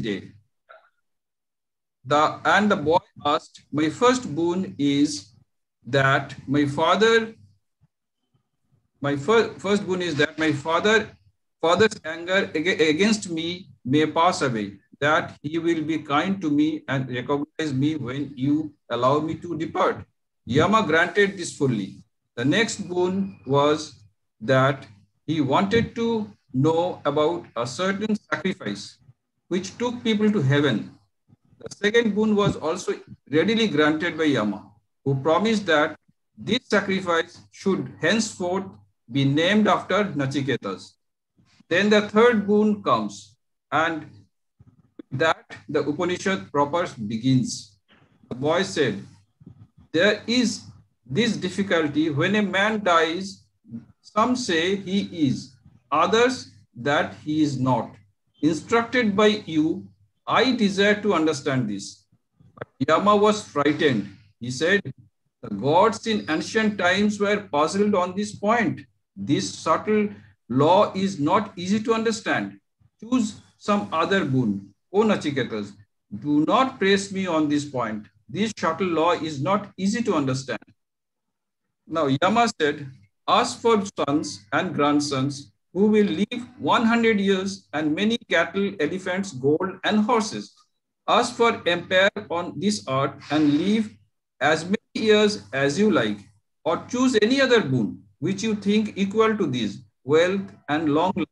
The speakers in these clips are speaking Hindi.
day. And the boy asked, my first boon is that first boon is that my father's anger against me may pass away, that he will be kind to me and recognize me when you allow me to depart. Yama granted this fully. The next boon was that he wanted to know about a certain sacrifice which took people to heaven. The second boon was also readily granted by Yama, who promised that this sacrifice should henceforth be named after Nachiketas. Then the third boon comes, and with that the Upanishad proper begins. The boy said, there is this difficulty when a man dies, some say he is, others that he is not. Instructed by you, I desire to understand this. But Yama was frightened. He said, the gods in ancient times were puzzled on this point. This subtle law is not easy to understand. Choose some other boon. O Nachiketas, do not press me on this point. This subtle law is not easy to understand. Now Yama said, ask for sons and grandsons who will live 100 years and many cattle, elephants, gold, and horses. Ask for empire on this earth and live as many years as you like, or choose any other boon which you think equal to this, wealth and long life.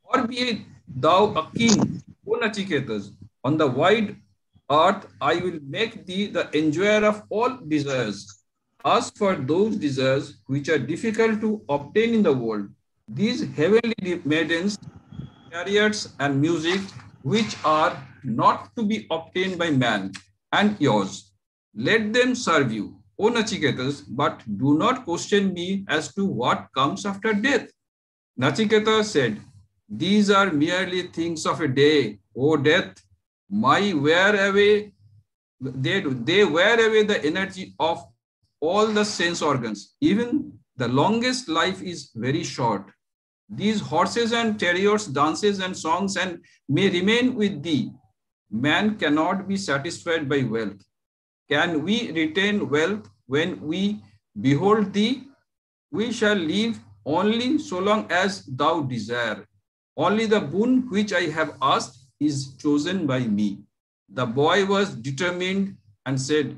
Or be thou a king, O Nachiketas, on the wide earth I will make thee the enjoyer of all desires. Ask for those desires which are difficult to obtain in the world. These heavenly maidens, chariots, and music, which are not to be obtained by man, and yours. Let them serve you, O Nachiketas, but do not question me as to what comes after death. Nachiketa said, these are merely things of a day, O death. They wear away the energy of all the sense organs. Even the longest life is very short. These horses and chariots, dances and songs and may remain with thee. Man cannot be satisfied by wealth. Can we retain wealth when we behold thee? We shall live only so long as thou desire. Only the boon which I have asked is chosen by me. The boy was determined and said,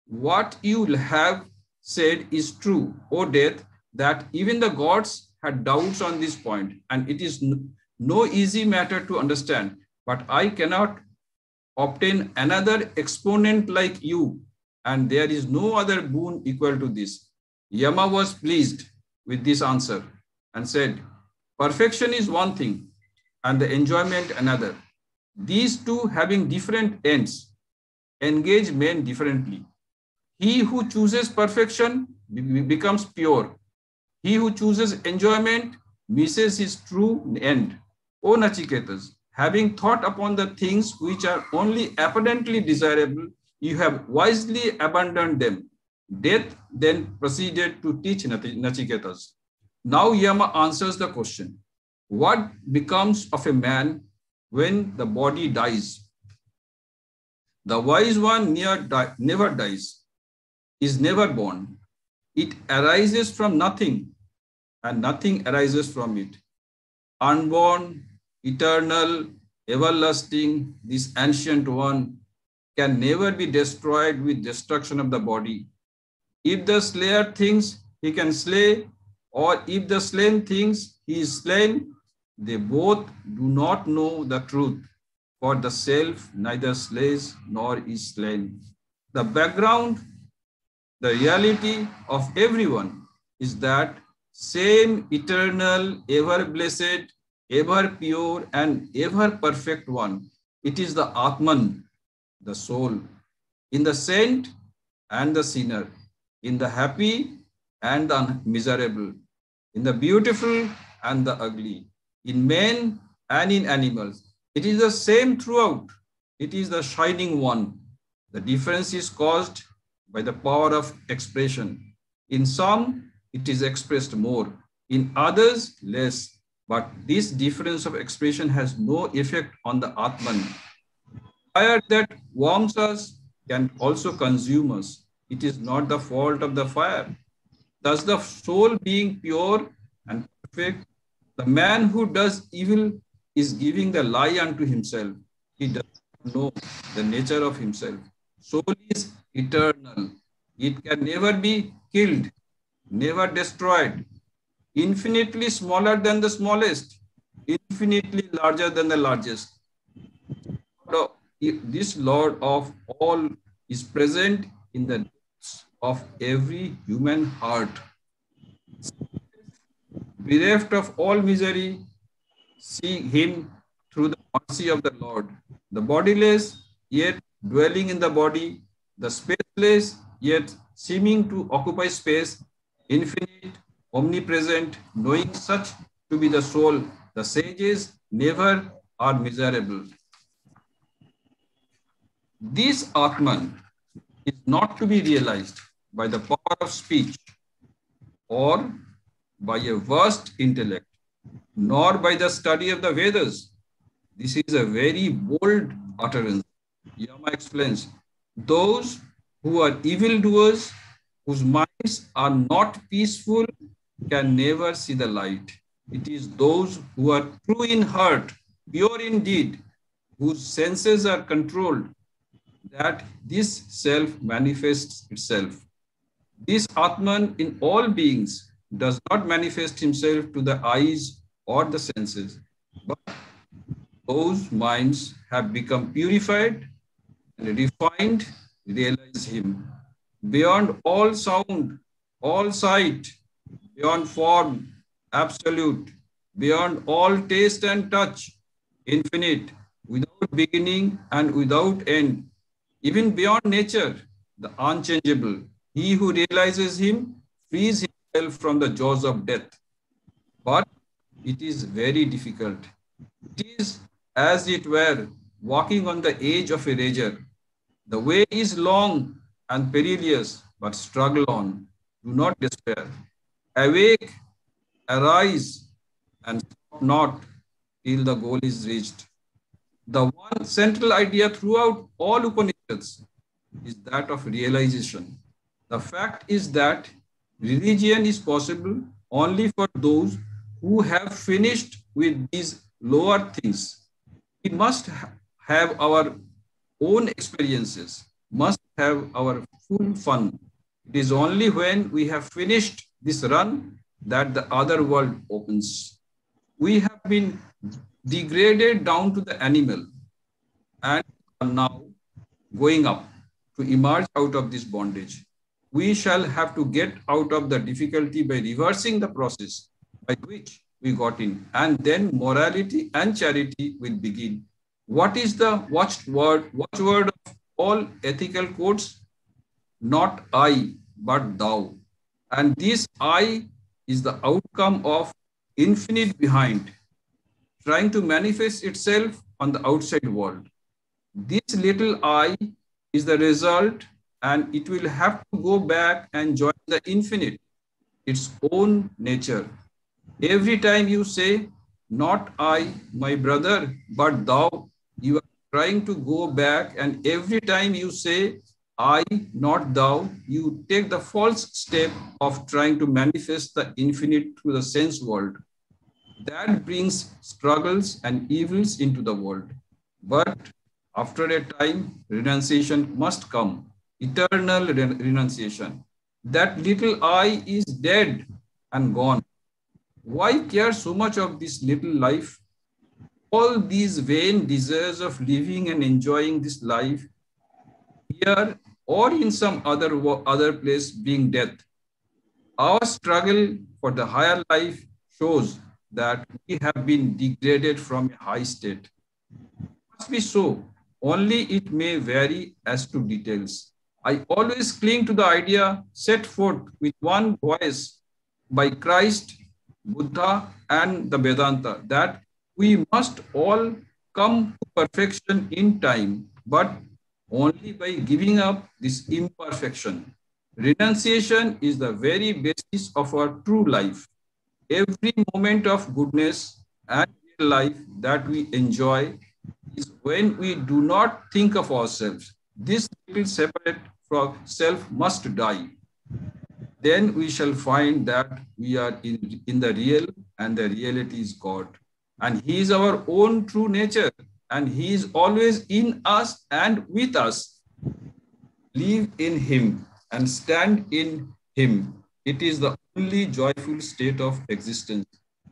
what you have said is true, O death, that even the gods had doubts on this point, and it is no easy matter to understand, but I cannot obtain another exponent like you, and there is no other boon equal to this. Yama was pleased with this answer and said, perfection is one thing and the enjoyment another. These two having different ends engage men differently. He who chooses perfection becomes pure. He who chooses enjoyment misses his true end. O Nachiketas, having thought upon the things which are only apparently desirable, you have wisely abandoned them. Death then proceeded to teach Nachiketas. Now Yama answers the question, what becomes of a man when the body dies? The wise one never dies, is never born. It arises from nothing, and nothing arises from it. Unborn, eternal, everlasting, this ancient one can never be destroyed with destruction of the body. If the slayer thinks he can slay, or if the slain thinks he is slain, they both do not know the truth, for the self neither slays nor is slain. The background, the reality of everyone is that same eternal, ever blessed, ever pure, and ever perfect one. It is the Atman, the soul, in the saint and the sinner, in the happy and the miserable, in the beautiful and the ugly, in men and in animals. It is the same throughout. It is the shining one. The difference is caused by the power of expression. In some, it is expressed more, in others, less. But this difference of expression has no effect on the Atman. Fire that warms us can also consume us. It is not the fault of the fire. Thus, the soul being pure and perfect, the man who does evil is giving the lie unto himself. He does not know the nature of himself. Soul is eternal. It can never be killed, never destroyed, infinitely smaller than the smallest, infinitely larger than the largest. This Lord of all is present in the depths of every human heart. Bereft of all misery, see him through the mercy of the Lord. The bodiless, yet dwelling in the body, the spaceless, yet seeming to occupy space, infinite, omnipresent, knowing such to be the soul, the sages never are miserable. This Atman is not to be realized by the power of speech or by a vast intellect, nor by the study of the Vedas. This is a very bold utterance. Yama explains, those who are evildoers, whose minds are not peaceful, can never see the light. It is those who are true in heart, pure in deed, whose senses are controlled, that this self manifests itself. This Atman in all beings does not manifest himself to the eyes or the senses, but those minds have become purified and refined, realize him. Beyond all sound, all sight, beyond form, absolute, beyond all taste and touch, infinite, without beginning and without end, even beyond nature, the unchangeable. He who realizes him frees himself from the jaws of death. But it is very difficult. It is, as it were, walking on the edge of a razor. The way is long and perilous, but struggle on. Do not despair. Awake, arise, and stop not till the goal is reached. The one central idea throughout all Upanishads is that of realization. The fact is that religion is possible only for those who have finished with these lower things. We must have our own experiences, must have our full fun. It is only when we have finished this run that the other world opens. We have been degraded down to the animal and are now going up to emerge out of this bondage. We shall have to get out of the difficulty by reversing the process by which we got in, and then morality and charity will begin. What is the watchword of all ethical codes? Not I, but thou. And this I is the outcome of infinite behind, trying to manifest itself on the outside world. This little I is the result, and it will have to go back and join the infinite, its own nature. Every time you say, not I, my brother, but thou, you are trying to go back, and every time you say, I, not thou, you take the false step of trying to manifest the infinite through the sense world. That brings struggles and evils into the world. But after a time, renunciation must come, eternal renunciation. That little I is dead and gone. Why care so much of this little life? All these vain desires of living and enjoying this life here or in some other place being death. Our struggle for the higher life shows that we have been degraded from a high state. It must be so, only it may vary as to details. I always cling to the idea set forth with one voice by Christ, Buddha, and the Vedanta that we must all come to perfection in time, but only by giving up this imperfection. Renunciation is the very basis of our true life. Every moment of goodness and life that we enjoy is when we do not think of ourselves. This little separate from self must die. Then we shall find that we are in the real, and the reality is God. And He is our own true nature, and He is always in us and with us. Live in Him and stand in Him. It is the only joyful state of existence.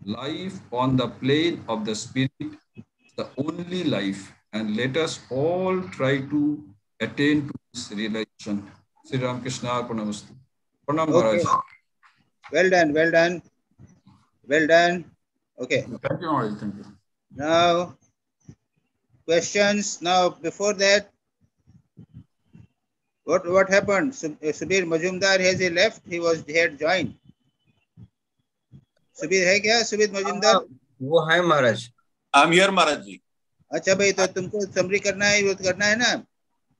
Life on the plane of the Spirit is the only life, and let us all try to attain to this realization. Sri Ram Krishna Arpanamastu. Pranam Maharaj. Okay. Well done, well done. Well done. Okay. Thank you, Maharaj. Thank you. Now, questions. Now, before that, what happened? Subir Majumdar, has he left? He had joined. Subir hai kya? Subir Majumdar? वो है महाराज. I'm here, Maharaj ji. अच्छा भाई, तो तुमको समरी करना है, वो करना है ना?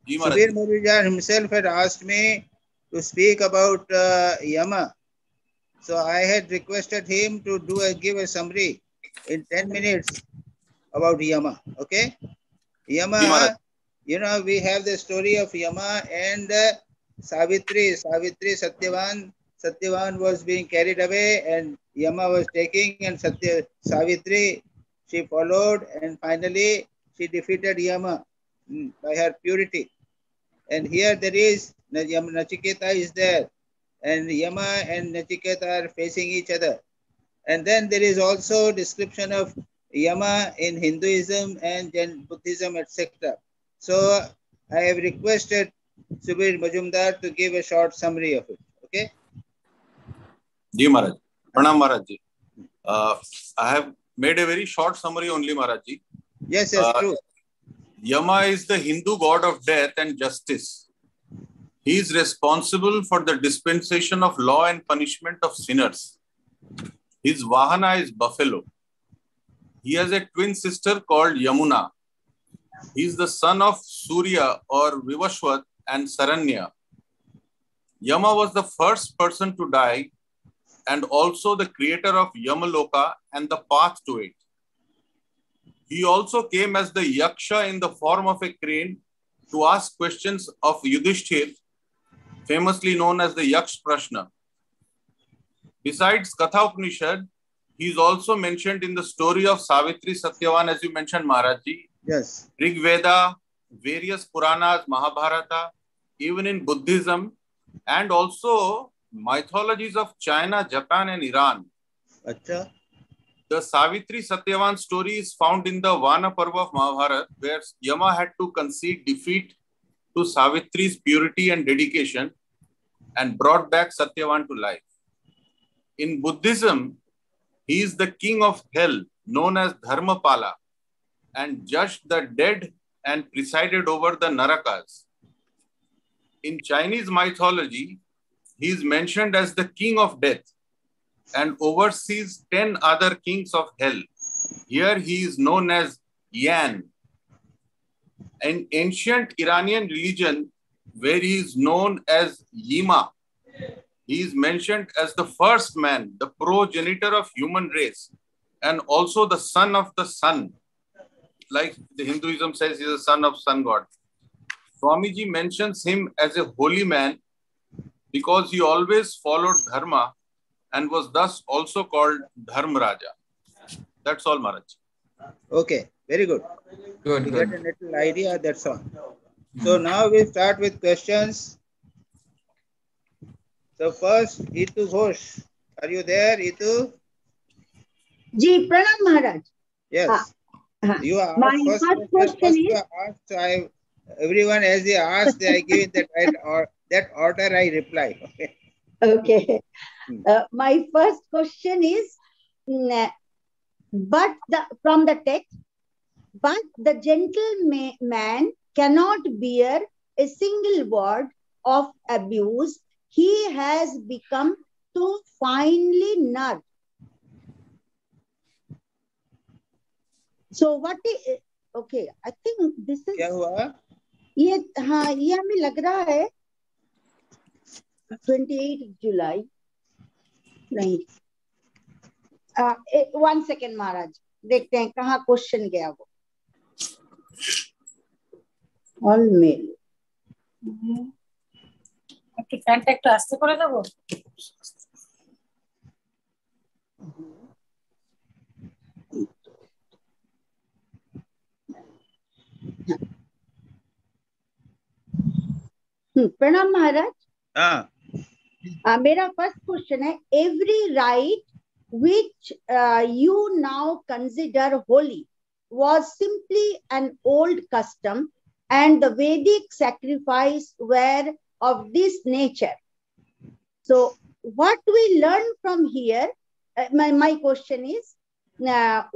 जी महाराज. Subir Majumdar himself had asked me to speak about Yama. So I had requested him to give a summary in 10 minutes about Yama. Okay? Yama, you know, we have the story of Yama and Savitri. Savitri, Satyavan was being carried away and Yama was taking, and Savitri, she followed, and finally she defeated Yama by her purity. And here there is, Nachiketa is there, and Yama and Nachiketa are facing each other. And then there is also description of Yama in Hinduism and Buddhism, etc. So I have requested Subir Majumdar to give a short summary of it. Okay? Ji Maharaj. Pranam Maharaj ji. I have made a very short summary only, Maharaj ji. Yes, true. Yama is the Hindu god of death and justice. He is responsible for the dispensation of law and punishment of sinners. His Vahana is buffalo. He has a twin sister called Yamuna. He is the son of Surya or Vivashwat and Saranya. Yama was the first person to die and also the creator of Yamaloka and the path to it. He also came as the Yaksha in the form of a crane to ask questions of Yudhishthir, famously known as the Yaksh Prashna. Besides Katha Upanishad, he is also mentioned in the story of Savitri Satyavan, as you mentioned, Maharaji. Yes. Rig Veda, various Puranas, Mahabharata, even in Buddhism, and also mythologies of China, Japan, and Iran. Achha. The Savitri Satyavan story is found in the Vana Parva of Mahabharata, where Yama had to concede defeat to Savitri's purity and dedication and brought back Satyavan to life. In Buddhism, he is the king of hell, known as Dharmapala, and judged the dead and presided over the Narakas. In Chinese mythology, he is mentioned as the king of death and oversees 10 other kings of hell. Here he is known as Yan. In ancient Iranian religion, where he is known as Yima, he is mentioned as the first man, the progenitor of human race, and also the son of the sun. Like the Hinduism says, he is the son of sun god. Swamiji mentions him as a holy man because he always followed dharma and was thus also called Dharmaraja. That's all, Maharaj. Okay, very good. Good, We good. get a little idea, that's all. So now we start with questions. So first, Itu Ghosh. Are you there, Itu? Ji, Pranam Maharaj. Yes. You asked My first question you is, asked, everyone as they asked, I give it that order I reply. Okay. okay. My first question is, from the text, but the gentleman cannot bear a single word of abuse. He has become too finely nerved. So what is, okay, I think this is, क्या हुआ? ये हमें लग रहा है 28 जुलाई नहीं 1 second महाराज देखते हैं कहाँ क्वेश्चन गया वो all male. একটু ফ্যানটা একটু আস্তে করে দেবো। प्रणाम महाराज। हाँ मेरा फर्स्ट क्वेश्चन है, every right which you now consider holy was simply an old custom and the Vedic sacrifice were of this nature. So what we learn from here, my question is,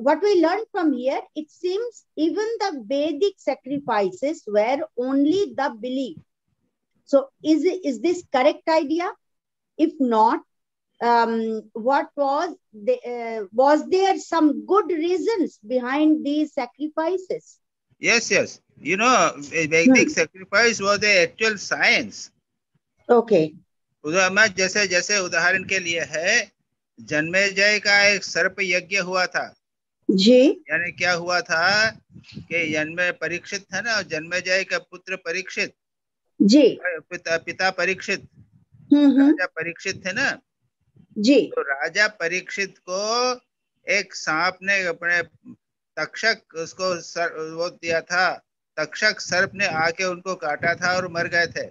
what we learn from here, it seems even the Vedic sacrifices were only the belief. So is this correct idea? If not, what was there some good reasons behind these sacrifices? yes, you know, Vedic sacrifice was the actual science. Okay. जैसे जैसे उदाहरण के लिए है, जन्मेजय का एक सर्प यज्ञ हुआ था जी। यानी क्या हुआ था कि जन्मे परीक्षित था ना, जन्मेजय का पुत्र परीक्षित जी। पिता परीक्षित, राजा परीक्षित थे ना जी। तो राजा परीक्षित को एक सांप ने अपने तक्षक उसको वो दिया था, तक्षक सर्प ने आके उनको काटा था और मर गए थे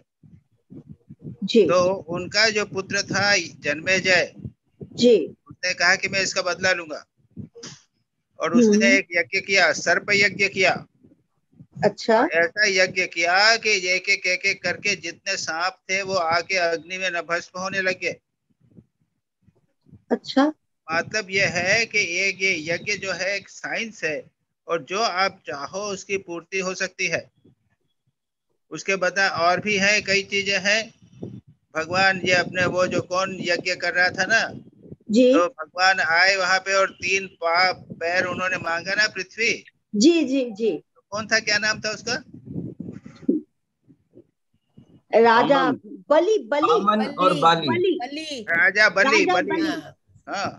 जी। तो उनका जो पुत्र था जन्मेजय जी, उसने कहा कि मैं इसका बदला लूंगा और उसने एक यज्ञ किया, सर्प यज्ञ किया। अच्छा। ऐसा यज्ञ किया कि एक एक करके जितने सांप थे वो आके अग्नि में न भस्म होने लगे। अच्छा। मतलब ये है कि एक ये यज्ञ जो है एक साइंस है और जो आप चाहो उसकी पूर्ति हो सकती है। उसके बता और भी है कई चीजें हैं। भगवान ये अपने वो जो कौन यज्ञ कर रहा था ना जी। तो भगवान आए वहां पे और 3 पैर उन्होंने मांगा ना पृथ्वी। जी जी जी। तो कौन था, क्या नाम था उसका? राजा बलि। अमन और बाली। राजा बलि। बलि। हाँ,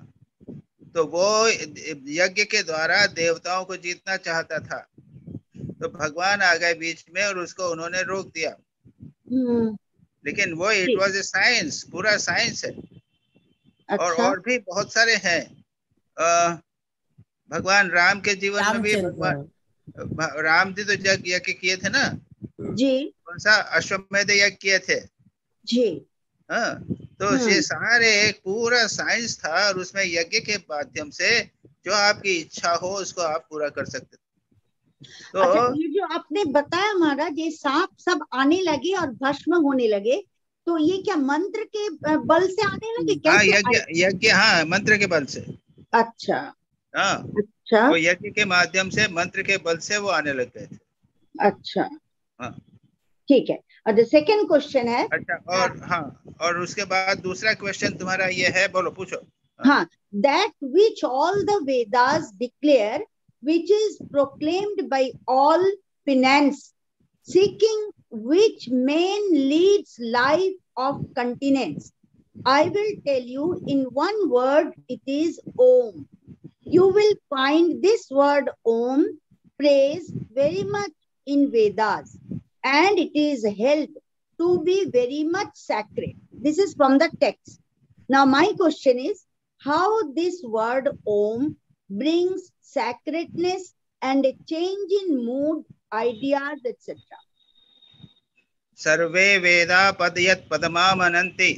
तो वो यज्ञ के द्वारा देवताओं को जीतना चाहता था तो भगवान आ गए बीच में और उसको उन्होंने रोक दिया। लेकिन वो इट वाज ए साइंस, पूरा साइंस है। अच्छा। और भी बहुत सारे हैं। भगवान राम के जीवन में भी भगवान राम जी तो यज्ञ किए थे ना जी। कौन सा? अश्वमेध यज्ञ किए थे जी। हाँ, तो ये सारे एक पूरा साइंस था और उसमें यज्ञ के माध्यम से जो आपकी इच्छा हो उसको आप पूरा कर सकते थे। तो अच्छा, ये जो आपने बताया महाराज, ये सांप सब आने लगे और भस्म होने लगे, तो ये क्या मंत्र के बल से आने लगे? कैसे? हाँ, यज्ञ हाँ, मंत्र के बल से। अच्छा। हाँ, अच्छा। वो यज्ञ के माध्यम से मंत्र के बल से वो आने लग गए थे। अच्छा। हाँ, ठीक है। और सेकंड क्वेश्चन है। अच्छा, और हाँ, और उसके बाद दूसरा क्वेश्चन तुम्हारा ये है, बोलो पूछो। हाँ, that which all the Vedas declare, which is proclaimed by all penance, seeking which man leads life of continence. I will tell you in one word, it is Om. You will find this word Om praised very much in Vedas, and it is held to be very much sacred. This is from the text. Now my question is, how this word Om brings sacredness and a change in mood, ideas, etc. सर्वे वेदा पद यत् पदमामनन्ति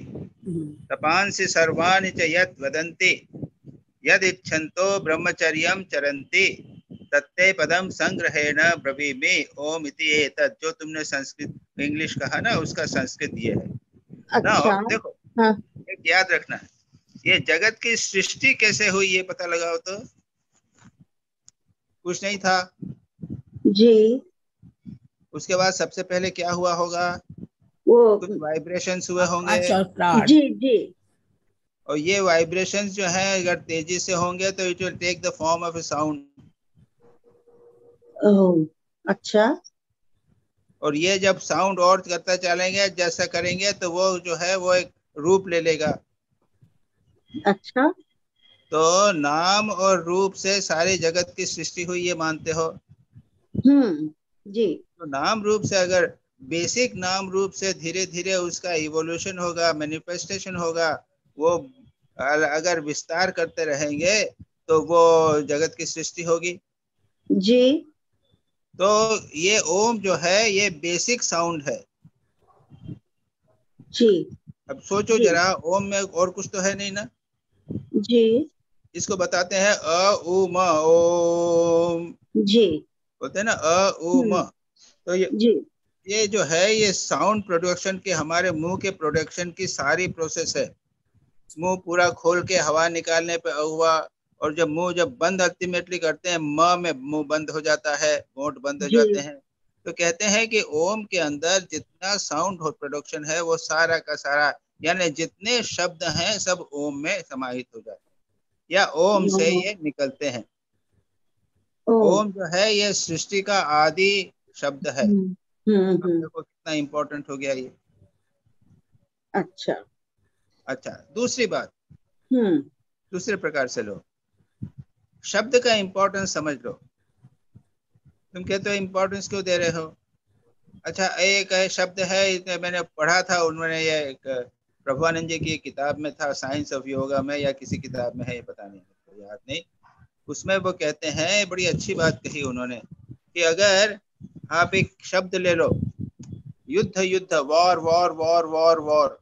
तपांसि सर्वाणि च यत् वदन्ति यद् इच्छन्तो ब्रह्मचर्यं चरन्ति तत्ते पदम संग्रहेण ब्रवीमि ओम इति एतत्। जो तुमने संस्कृत इंग्लिश कहा ना उसका संस्कृत ये है। अच्छा। देखो, हाँ। एक याद रखना है, ये जगत की सृष्टि कैसे हुई ये पता लगाओ तो कुछ नहीं था जी। उसके बाद सबसे पहले क्या हुआ होगा? वो कुछ वाइब्रेशंस हुए होंगे। जी जी। और ये वाइब्रेशंस जो है अगर तेजी से होंगे तो it will take the form of a sound. अच्छा। और ये जब साउंड और करता चलेंगे जैसा करेंगे तो वो जो है वो एक रूप ले लेगा। अच्छा। तो नाम और रूप से सारे जगत की सृष्टि हुई ये मानते हो? जी। तो नाम रूप से अगर बेसिक नाम रूप से धीरे धीरे उसका इवोल्यूशन होगा, मैनिफेस्टेशन होगा, वो अगर विस्तार करते रहेंगे तो वो जगत की सृष्टि होगी। जी। तो ये ओम जो है ये बेसिक साउंड है। जी। अब सोचो जी। जरा, ओम में और कुछ तो है नहीं ना। जी। इसको बताते हैं अ उ म ओम, जी। बोलते हैं ना अ उ म। तो जी। ये जो है ये साउंड प्रोडक्शन के, हमारे मुंह के प्रोडक्शन की सारी प्रोसेस है। मुंह पूरा खोल के हवा निकालने पे हुआ, और जब मुंह जब बंद अल्टीमेटली करते हैं, म में मुंह बंद हो जाता है, होंठ बंद हो जी। जाते हैं। तो कहते हैं कि ओम के अंदर जितना साउंड प्रोडक्शन है वो सारा का सारा, यानी जितने शब्द हैं सब ओम में समाहित हो जाते हैं, या ओम से ये निकलते हैं। ओम जो है ये सृष्टि का आदि शब्द है। अब देखो कितना इंपॉर्टेंट हो गया ये। अच्छा। अच्छा, दूसरी बात, दूसरे प्रकार से लो, शब्द का इंपॉर्टेंस समझ लो। तुम कहते हो इंपॉर्टेंस क्यों दे रहे हो? अच्छा, एक है शब्द है, मैंने पढ़ा था, उन्होंने ये एक प्रभुआनंद जी की किताब में था, साइंस ऑफ योगा में या किसी किताब में है, ये पता नहीं, तो याद नहीं। उसमें वो कहते हैं, बड़ी अच्छी बात कही उन्होंने, कि अगर आप एक शब्द ले लो, युद्ध युद्ध, war war war war war,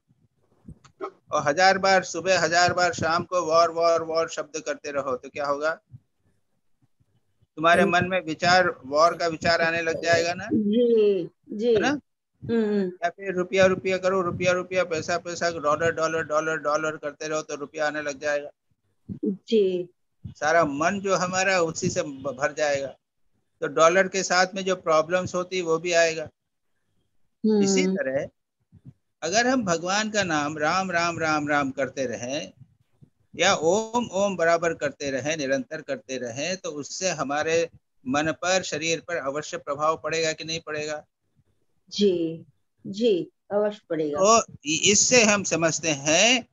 और 1000 बार सुबह 1000 बार शाम को वॉर वॉर वॉर शब्द करते रहो, तो क्या होगा? तुम्हारे मन में विचार, वॉर का विचार आने लग जाएगा ना, जी। जी। है ना? या फिर रुपया रुपया करो, रुपया रुपया, पैसा पैसा, डॉलर डॉलर डॉलर डॉलर करते रहो तो रुपया आने लग जाएगा। जी। सारा मन जो हमारा उसी से भर जाएगा, तो डॉलर के साथ में जो प्रॉब्लम्स होती वो भी आएगा। इसी तरह अगर हम भगवान का नाम राम राम राम राम करते रहें, या ओम ओम बराबर करते रहें, निरंतर करते रहें, तो उससे हमारे मन पर, शरीर पर अवश्य प्रभाव पड़ेगा कि नहीं पड़ेगा? जी। जी, अवश्य पड़ेगा। तो इससे हम समझते हैं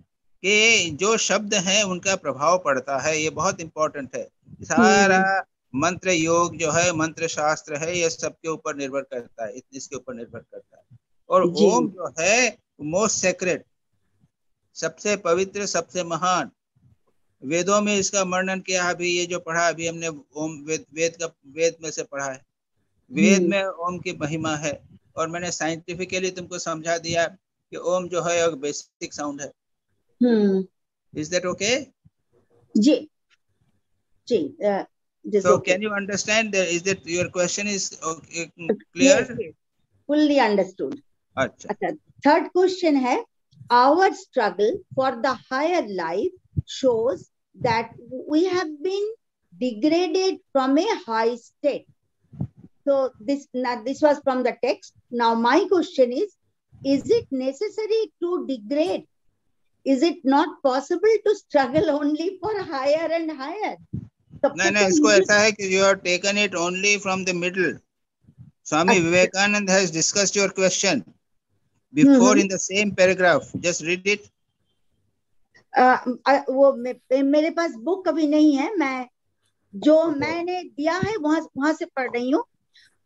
कि जो शब्द हैं उनका प्रभाव पड़ता है, ये बहुत इंपॉर्टेंट है। सारा मंत्र योग जो है, मंत्र शास्त्र है, ये सबके ऊपर निर्भर करता है, इसके ऊपर निर्भर करता है। और जी। ओम जो है मोस्ट सेक्रेट, सबसे पवित्र, सबसे महान। वेदों में इसका वर्णन किया है, अभी ये जो पढ़ा अभी हमने ओम, वेद में से पढ़ा है। वेद में ओम की महिमा है, और मैंने साइंटिफिकली तुमको समझा दिया कि ओम जो है एक बेसिक साउंड है। Is that okay? जी। जी। So can you understand that? Is that your question is clear? Yes, yes, fully understood. अच्छा, थर्ड क्वेश्चन है, our struggle for the higher life shows that we have been degraded from a high state. So this was from the text. Now my question is it necessary to degrade? Is it not possible to struggle only for higher and higher? नहीं, इसको ऐसा है कि you have taken it only from the middle. Swami Vivekanand has discussed your question before in the same paragraph. Just read it. वो मेरे पास बुक अभी नहीं है, मैं जो मैंने दिया है वहां से पढ़ रही हूँ।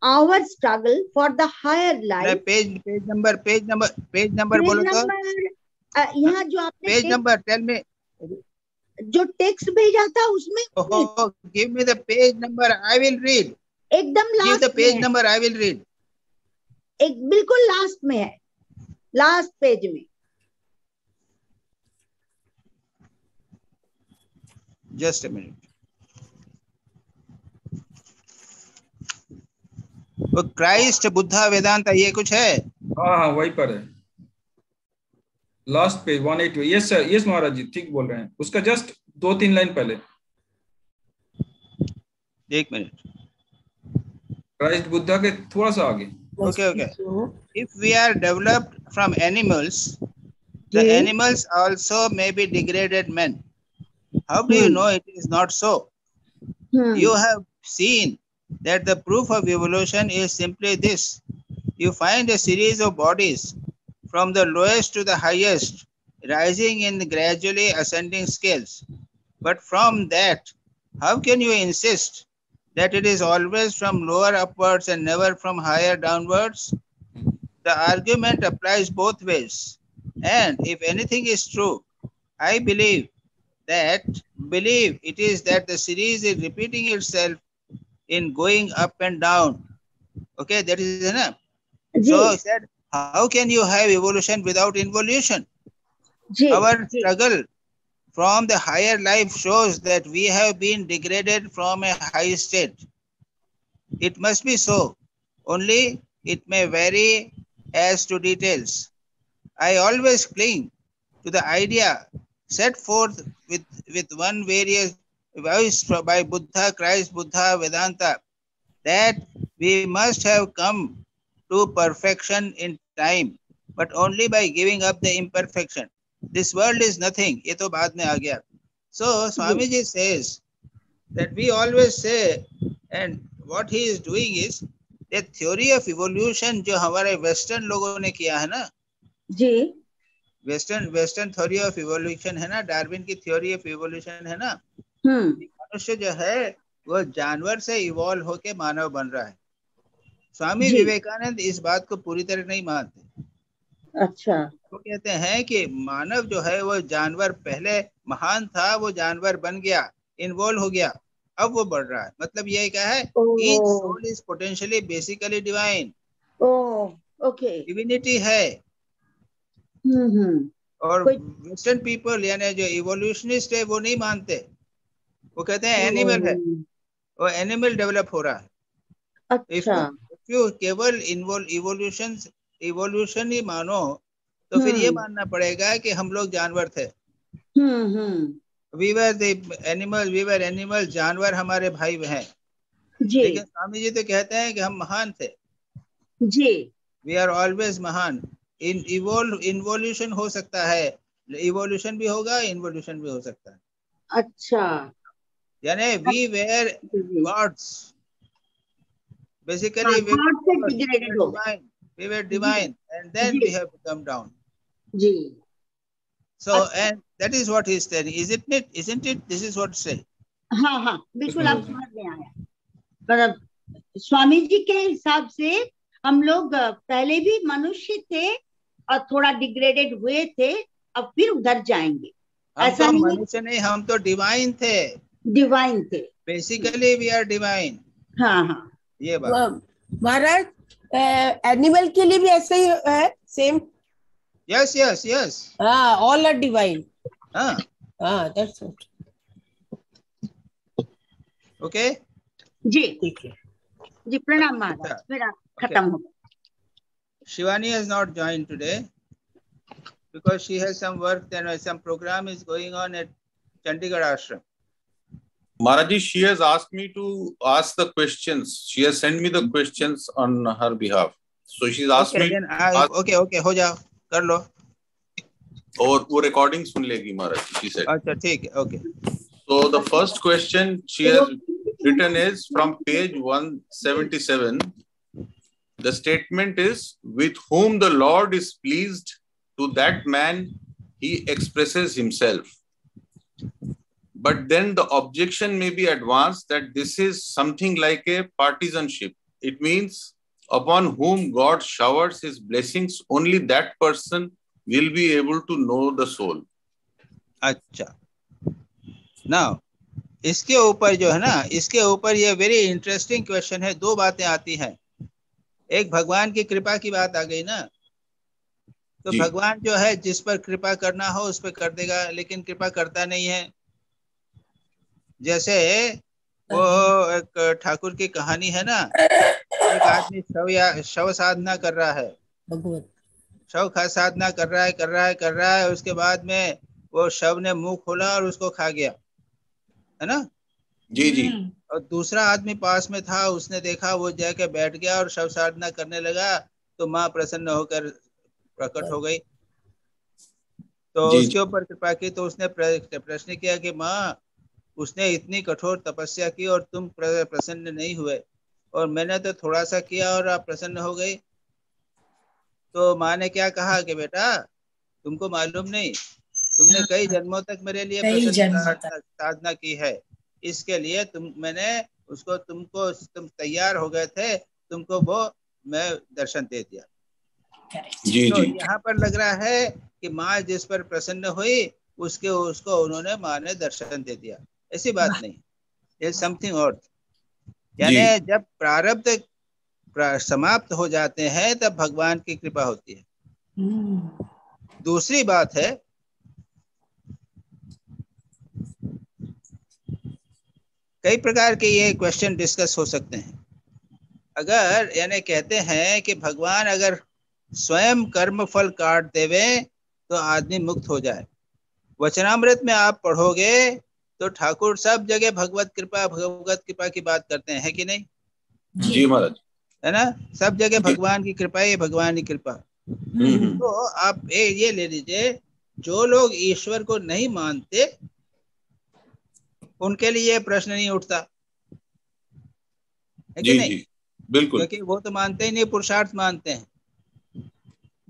Our struggle for the higher life. Page number बोलो तो। यहाँ जो आपने पेज नंबर, टेल मी। जो टेक्स्ट भेजा था उसमें give me the page number, I will read. एकदम last, give the page number, I will read. एक बिल्कुल लास्ट में है, लास्ट पेज में। Just a minute. वो क्राइस्ट, बुद्धा, वेदांता, ये कुछ है? हाँ, वही पर है, last page 180। Yes sir, yes महाराज जी, ठीक बोल रहे हैं, उसका जस्ट 2-3 लाइन पहले। एक मिनट, क्राइस्ट बुद्धा के थोड़ा सा आगे। Okay. If we are developed from animals, the animals also may be degraded men. How do you know it is not so? You have seen that the proof of evolution is simply this. You find a series of bodies from the lowest to the highest, rising in gradually ascending scales. But from that, how can you insist that it is always from lower upwards and never from higher downwards? The argument applies both ways. And if anything is true, I believe it is that the series is repeating itself in going up and down. Okay, that is enough. So he said, how can you have evolution without involution? Our struggle from the higher life shows that we have been degraded from a high state. It must be so, only it may vary as to details. I always cling to the idea set forth with one various voice by Buddha, Christ, Buddha, Vedanta, that we must have come to perfection in time, but only by giving up the imperfection. This world is nothing. ये तो बाद में आ गया. So Swamiji says that we always say, and what he is doing is the theory of evolution जो हमारे वेस्टर्न लोगों ने किया है ना जी, वेस्टर्न थ्योरी ऑफ इवोल्यूशन है ना, डार्विन की थ्योरी ऑफ इवोल्यूशन है ना, मनुष्य जो है वो जानवर से इवॉल्व होके मानव बन रहा है. स्वामी विवेकानंद इस बात को पूरी तरह नहीं मानते. अच्छा. वो कहते हैं कि मानव जो है वो जानवर पहले महान था, वो जानवर बन गया, इन्वॉल्व हो गया, अब वो बढ़ रहा है. मतलब ये क्या है, each soul is potentially basically divine. Okay, divinity है. और वेस्टर्न पीपल यानी जो इवोल्यूशनिस्ट है वो नहीं मानते. वो कहते हैं एनिमल है, वो एनिमल डेवलप हो रहा है. अच्छा. If you केवल इवोल्यूशन ही मानो तो फिर ये मानना पड़ेगा कि हम लोग जानवर थे. We were animal, जानवर हमारे भाई हैं. लेकिन स्वामी जी तो कहते हैं कि हम महान थे. We are always महान. इन्वोल्यूशन हो सकता है, इवोल्यूशन भी होगा, इन्वोल्यूशन भी हो सकता है. अच्छा. यानी we were gods. Basically, we were divine, and then we have come down. So, and that is what he is saying, isn't it? Isn't it? This is what say. हाँ, बिल्कुल आप समझ में आया. मतलब स्वामी जी के हिसाब से हम लोग पहले भी मनुष्य थे और थोड़ा डिग्रेडेड हुए थे, अब फिर उधर जाएंगे. ऐसा नहीं, मनुष्य नहीं, हम तो डिवाइन थे. डिवाइन थे. Basically we are divine. हाँ. ये बात महाराज, एनिमल के लिए भी ऐसा ही है, सेम. यस. हाँ, ऑल आर डिवाइन. हाँ, दैट्स इट. ओके जी, ठीक है जी. प्रणाम महाराज. मेरा खत्म हो गया. Shivani has not joined today because she has some work, then some program is going on at Chandigarh Ashram. Maharaji, she has asked me to ask the questions. She has sent me the questions on her behalf. So she's asked me. Okay, हो जाओ, कर लो. और वो recording सुन लेगी महाराज, she said. अच्छा, ठीक है, okay. So the first question she has written is from page 177. The statement is, with whom the Lord is pleased, to that man he expresses himself. But then the objection may be advanced that this is something like a partisanship. It means upon whom God showers his blessings, only that person will be able to know the soul. अच्छा. Now, इसके ऊपर जो है ना, इसके ऊपर ये वेरी इंटरेस्टिंग क्वेश्चन है. दो बातें आती हैं. एक भगवान की कृपा की बात आ गई ना, तो भगवान जो है जिस पर कृपा करना हो उस पर कर देगा, लेकिन कृपा करता नहीं है. जैसे वो एक ठाकुर की कहानी है ना, एक आदमी शव साधना कर रहा है, शव साधना कर रहा है. उसके बाद में वो शव ने मुंह खोला और उसको खा गया, है ना. जी. और दूसरा आदमी पास में था, उसने देखा, वो जाके बैठ गया और शव साधना करने लगा, तो माँ प्रसन्न होकर प्रकट हो गई. तो उसके ऊपर कृपा की. तो उसने प्रश्न किया कि माँ, उसने इतनी कठोर तपस्या की और तुम प्रसन्न नहीं हुए, और मैंने तो थोड़ा सा किया और आप प्रसन्न हो गई. तो माँ ने क्या कहा कि बेटा, तुमको मालूम नहीं, तुमने कई जन्मों तक मेरे लिए प्रसन्न साधना की है, इसके लिए मैंने उसको तुम तैयार हो गए थे, तुमको वो मैं दर्शन दे दिया। जी तो जी यहाँ पर लग रहा है कि माँ जिस पर प्रसन्न हुई उसको उन्होंने माँ ने दर्शन दे दिया, ऐसी बात नहीं, ये समथिंग और। यानी जी जब प्रारब्ध समाप्त हो जाते हैं तब भगवान की कृपा होती है। दूसरी बात है, कई प्रकार के ये क्वेश्चन डिस्कस हो सकते हैं। अगर यानी कहते हैं कि भगवान अगर स्वयं कर्म फल काट देवे तो आदमी मुक्त हो जाए। वचनामृत में आप पढ़ोगे तो ठाकुर सब जगह भगवत कृपा की बात करते हैं कि नहीं? जी महाराज। है ना, सब जगह भगवान की कृपा, ये भगवान की कृपा। तो आप ये ले लीजिए, जो लोग ईश्वर को नहीं मानते उनके लिए ये प्रश्न नहीं उठता है कि जी नहीं? जी बिल्कुल क्योंकि वो तो मानते ही नहीं, पुरुषार्थ मानते हैं।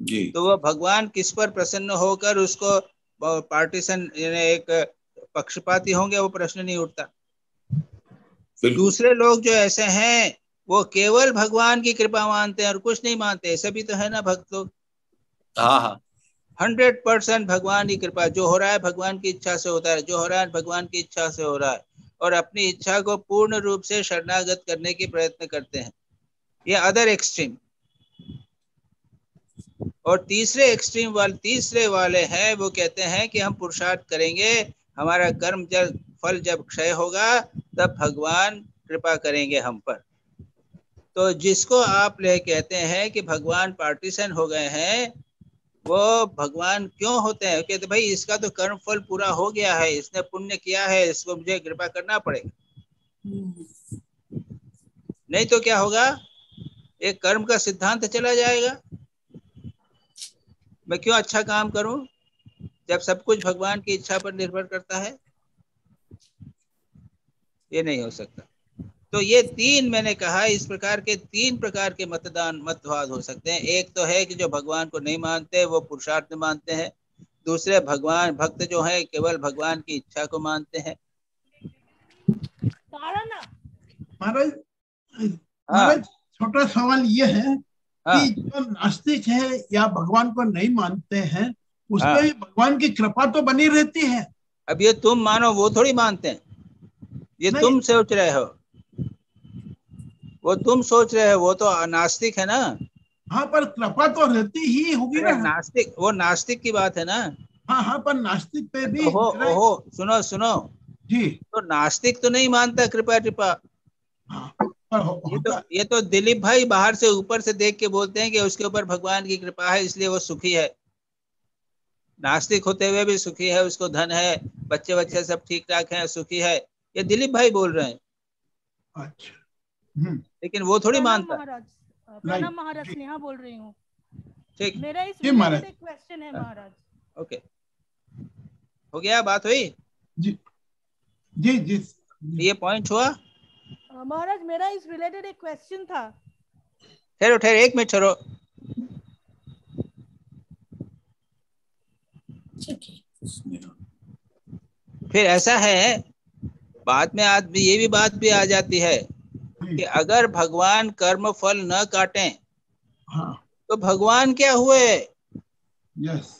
जी। तो वो भगवान किस पर प्रसन्न होकर उसको पार्टीशन यानी एक पक्षपाती होंगे, वो प्रश्न नहीं उठता। बिल्कुल दूसरे लोग जो ऐसे हैं वो केवल भगवान की कृपा मानते हैं और कुछ नहीं मानते, ऐसे भी तो है ना भक्त लोग। हाँ हाँ 100% भगवान की कृपा, जो हो रहा है भगवान की इच्छा से होता है, जो हो रहा है भगवान की इच्छा से हो रहा है, और अपनी इच्छा को पूर्ण रूप से शरणागत करने की प्रयत्न करते हैं। ये अदर एक्सट्रीम। और तीसरे वाले हैं, वो कहते हैं कि हम पुरुषार्थ करेंगे, हमारा कर्म फल जब क्षय होगा तब भगवान कृपा करेंगे हम पर। तो जिसको आप ले कहते हैं कि भगवान पार्टीशन हो गए हैं, वो भगवान क्यों होते हैं? कहते भाई इसका तो कर्म फल पूरा हो गया है, इसने पुण्य किया है, इसको मुझे कृपा करना पड़ेगा। नहीं तो क्या होगा, एक कर्म का सिद्धांत चला जाएगा। मैं क्यों अच्छा काम करूं जब सब कुछ भगवान की इच्छा पर निर्भर करता है? ये नहीं हो सकता। तो ये तीन मैंने कहा, इस प्रकार के 3 प्रकार के मतवाद हो सकते हैं। एक तो है कि जो भगवान को नहीं मानते वो पुरुषार्थ मानते हैं। दूसरे भक्त जो है केवल भगवान की इच्छा को मानते हैं। महाराज हाँ छोटा सवाल ये है हाँ कि जो नास्तिक है या भगवान को नहीं मानते हैं, उसमें हाँ। भी भगवान की कृपा तो बनी रहती है। अब ये तुम मानो, वो थोड़ी मानते हैं, ये नहीं। तुम सोच रहे हो, वो तुम सोच रहे हो, वो तो नास्तिक है ना। हाँ, पर कृपा तो रहती ही होगी अरे ना। नास्तिक, वो नास्तिक की बात है ना। हाँ हाँ, पर नास्तिक पे भी ओहो ओहो, सुनो सुनो, जी तो नास्तिक तो नहीं मानता कृपा। हाँ, पर होता। ये तो दिलीप भाई बाहर से ऊपर से देख के बोलते हैं कि उसके ऊपर भगवान की कृपा है इसलिए वो सुखी है। नास्तिक होते हुए भी सुखी है, उसको धन है, बच्चे सब ठीक ठाक हैं, सुखी है। ये दिलीप भाई बोल रहे हैं, अच्छा। लेकिन वो थोड़ी मानता। प्रणाम महाराज, स्नेहा बोल रही हूँ। ठीक, मेरा इस जी महाराज। रिलेटेड एक क्वेश्चन है महाराज। ओके, हो गया, बात हुई जी जी जी, ये पॉइंट हुआ। महाराज मेरा इस रिलेटेड एक क्वेश्चन था। ठहरो 1 मिनट ठहरो। फिर ऐसा है, बाद में आदमी ये भी बात भी आ जाती है कि अगर भगवान कर्म फल न काटें हाँ तो भगवान क्या हुए? यस।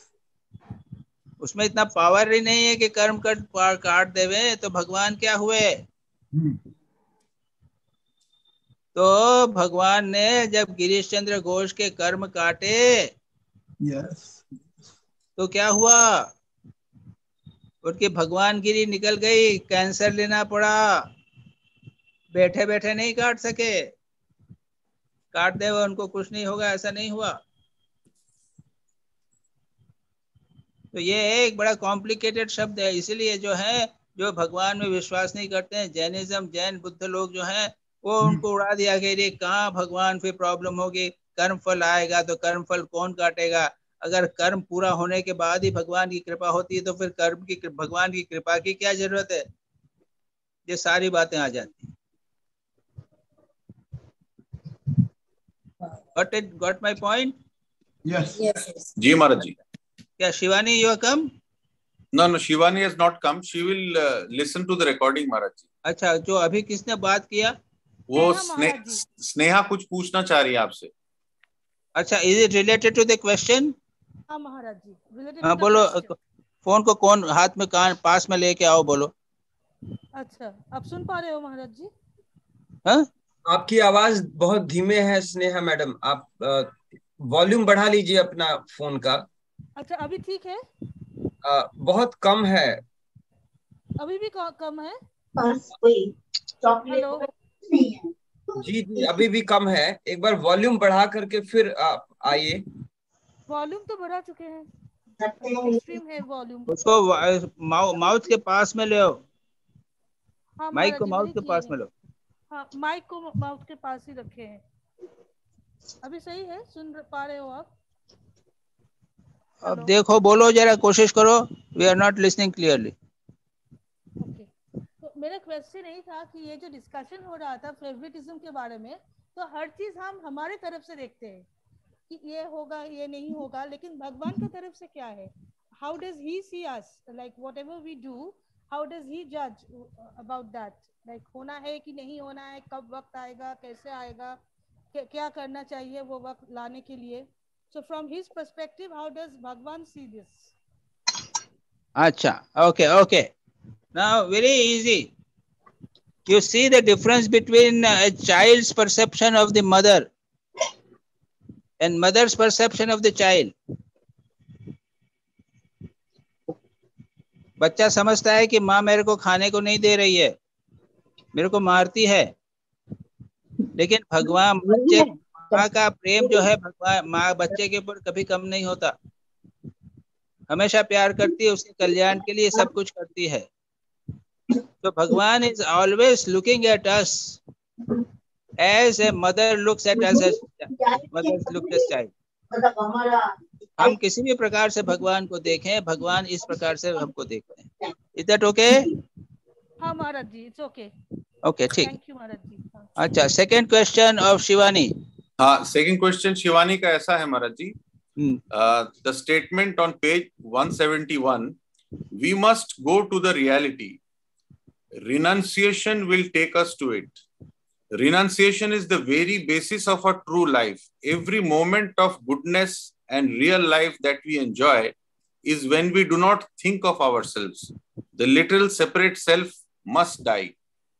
उसमें इतना पावर ही नहीं है कि कर्म काट देवे, तो भगवान क्या हुए? तो भगवान ने जब गिरीश चंद्र घोष के कर्म काटे यस, तो क्या हुआ? उनकी भगवानगिरी निकल गई, कैंसर लेना पड़ा, बैठे बैठे नहीं काट सके। काट दे उनको कुछ नहीं होगा, ऐसा नहीं हुआ। तो ये एक बड़ा कॉम्प्लिकेटेड शब्द है, इसीलिए जो है, जो भगवान में विश्वास नहीं करते हैं, जैनिज्म जैन बुद्ध लोग जो हैं, वो उनको उड़ा दिया गया, ये कहाँ भगवान फिर प्रॉब्लम होगी, कर्म फल आएगा तो कर्म फल कौन काटेगा? अगर कर्म पूरा होने के बाद ही भगवान की कृपा होती है तो फिर भगवान की कृपा की क्या जरूरत है? ये सारी बातें आ जाती हैं। Got my point? यस। जी महाराज जी। क्या Shivani, you come? No, no, Shivani has not come. She will listen to the recording, Maharaj ji. अच्छा, जो अभी किसने बात किया? वो स्नेहा महाराज जी। स्नेहा कुछ पूछना चाह रही है आपसे। अच्छा, is it related to the question? हाँ महाराज जी, related हाँ to the बोलो, question। फोन को कौन हाथ में कान पास में लेके आओ, बोलो। अच्छा, अब सुन पा रहे हो महाराज जी? हाँ, आपकी आवाज बहुत धीमे है स्नेहा मैडम, आप वॉल्यूम बढ़ा लीजिए अपना फोन का। अच्छा, अभी ठीक है? बहुत कम है। अभी भी कम है? पास कोई चॉकलेट हेलो, नहीं है। जी जी, अभी भी कम है। एक बार वॉल्यूम बढ़ा करके फिर आप आइए। वॉल्यूम तो बढ़ा चुके हैं, एक्सट्रीम है वॉल्यूम। उसको माउथ के पास में ले आओ, हाँ माइक महाराज को जी, माउथ वही के किए पास हैं। में लो। हाँ, माइक को माउथ के पास ही रखे हैं। अभी सही है? पा रहे हो आप? अब देखो, बोलो जरा, कोशिश करो। We are not listening clearly. Okay, तो मेरा क्वेश्चन यही था कि ये जो डिस्कशन हो रहा था फेवरेटिज्म के बारे में, तो हर चीज हम हमारे तरफ से देखते हैं कि ये होगा, ये नहीं होगा, लेकिन भगवान की तरफ से क्या है? How does he see us? Like whatever we do, how does he जज अबाउट दैट? लाइक होना है कि नहीं होना है, कब वक्त आएगा, कैसे आएगा, क्या करना चाहिए वो वक्त लाने के लिए? So from his perspective, how does Bhagwan see this? अच्छा, okay. Now very easy. You see the difference between a child's perception of the mother and mother's perception of the child. बच्चा समझता है कि माँ मेरे को खाने को नहीं दे रही है, मेरे को मारती है, लेकिन भगवान बच्चे, माँ का प्रेम जो है भगवान, माँ बच्चे के ऊपर कभी कम नहीं होता, हमेशा प्यार करती है, उसके कल्याण के लिए सब कुछ करती है। तो भगवान is always looking at us as a mother looks at us as mother looks at child. हम किसी भी प्रकार से भगवान को देखें, भगवान इस प्रकार से हमको देख रहे हैं। Is that okay? हाँ महाराज जी, it's okay. Okay, ठीक। Thank you महाराज जी। अच्छा, second question of Shivani. हाँ, second question शिवानी का ऐसा है महाराज जी। The statement on page 171, we must go to the reality. Renunciation will take us to it. Renunciation is the very basis of a true life. Every moment of goodness and real life that we enjoy is when we do not think of ourselves. The little separate self must die.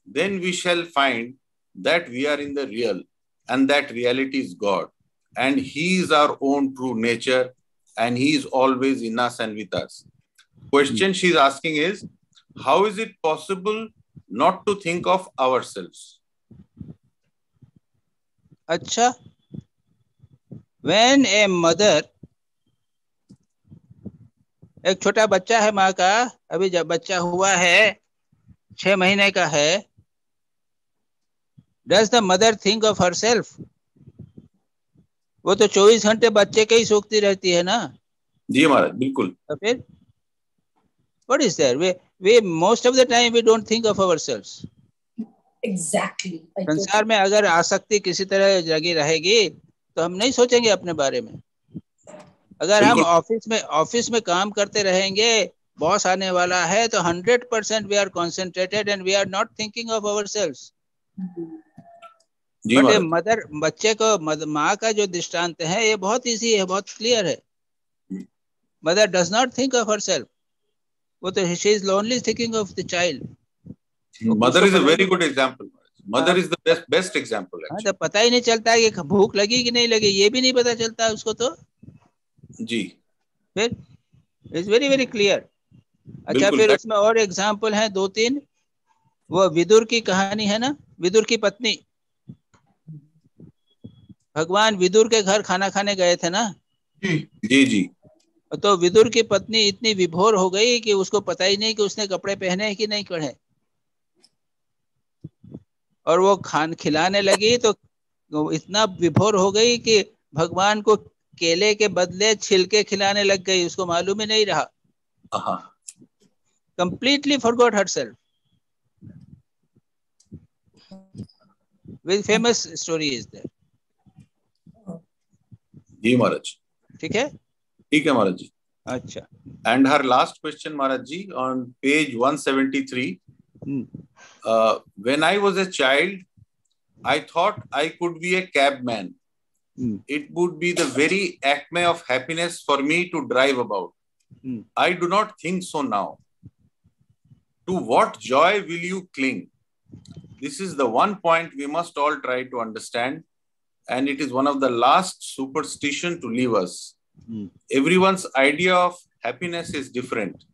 Then we shall find that we are in the real, and that reality is God. And He is our own true nature, and He is always in us and with us. Question she's asking is, how is it possible not to think of ourselves? अच्छा, when a mother, एक छोटा बच्चा है माँ का, अभी जब बच्चा हुआ है 6 महीने का है, does the mother think of herself? वो तो 24 घंटे बच्चे के ही सोचती रहती है ना। जी महाराज, बिल्कुल। तो फिर what is there? We most of the time we don't think of ourselves. Exactly. संसार में अगर आसक्ति किसी तरह लगी रहेगी तो हम नहीं सोचेंगे अपने बारे में। अगर हम ऑफिस में काम करते रहेंगे, बॉस आने वाला है, तो 100% we are concentrated and we are not thinking of ourselves. But mother, बच्चे को माँ का जो दृष्टांत है ये बहुत इजी है, बहुत क्लियर है। Mother does not think of herself, वो तो she is only thinking of the child. Mother is a very good example. Mother is the best example. हाँ, तो पता ही नहीं चलता है कि भूख लगी कि नहीं लगी, ये भी नहीं पता चलता उसको तो। जी, फिर इट्स वेरी वेरी क्लियर। अच्छा, फिर उसमें और एग्जांपल हैं 2-3। वो विदुर की कहानी है ना, विदुर की पत्नी, भगवान विदुर के घर खाना खाने गए थे ना। जी जी। तो विदुर की पत्नी इतनी विभोर हो गई कि उसको पता ही नहीं कि उसने कपड़े पहने हैं कि नहीं पहने, और वो खिलाने लगी तो इतना विभोर हो गई कि भगवान को केले के बदले छिलके खिलाने लग गई, उसको मालूम ही नहीं रहा। Completely forgot herself. Very famous story is there. जी महाराज। ठीक है, ठीक है महाराज जी। अच्छा. And her last question, Maharaj Ji, on page 173. When I was a child, I thought I could be a cabman. It would be the very acme of happiness for me to drive about. I do not think so now. To what joy will you cling? This is the one point we must all try to understand, and it is one of the last superstition to leave us. Everyone's idea of happiness is different.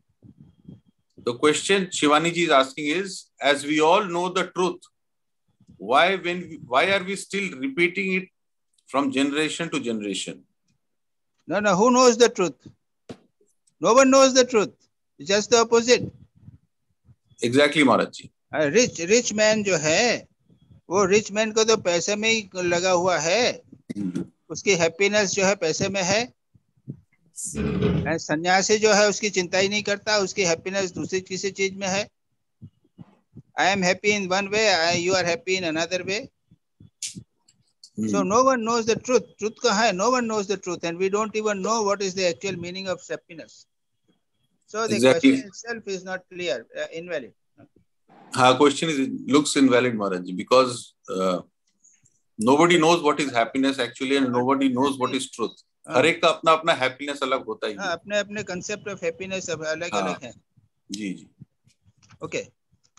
The question Shivani ji is asking is, as we all know the truth, why are we still repeating it from generation to generation? No, who knows the truth? No one knows the truth. It's just the opposite. Exactly, Maharaj ji. Rich man जो है, वो rich man को तो पैसे में ही लगा हुआ है. उसकी happiness जो है पैसे में है. सन्यासी जो है उसकी चिंता ही नहीं करता, उसकी happiness दूसरी किसी चीज में है. I am happy in one way, you are happy in another way. So no one knows the truth. Truth कहाँ है? No one knows the truth, and we don't even know what is the actual meaning of happiness. So the question itself is not clear, invalid. Question looks invalid, Maharaj ji, because nobody knows what is happiness actually, and nobody knows what is truth. हर एक का अपना अपना happiness अलग होता ही है. अपने अपने concept of happiness अलग अलग है. जी. Okay.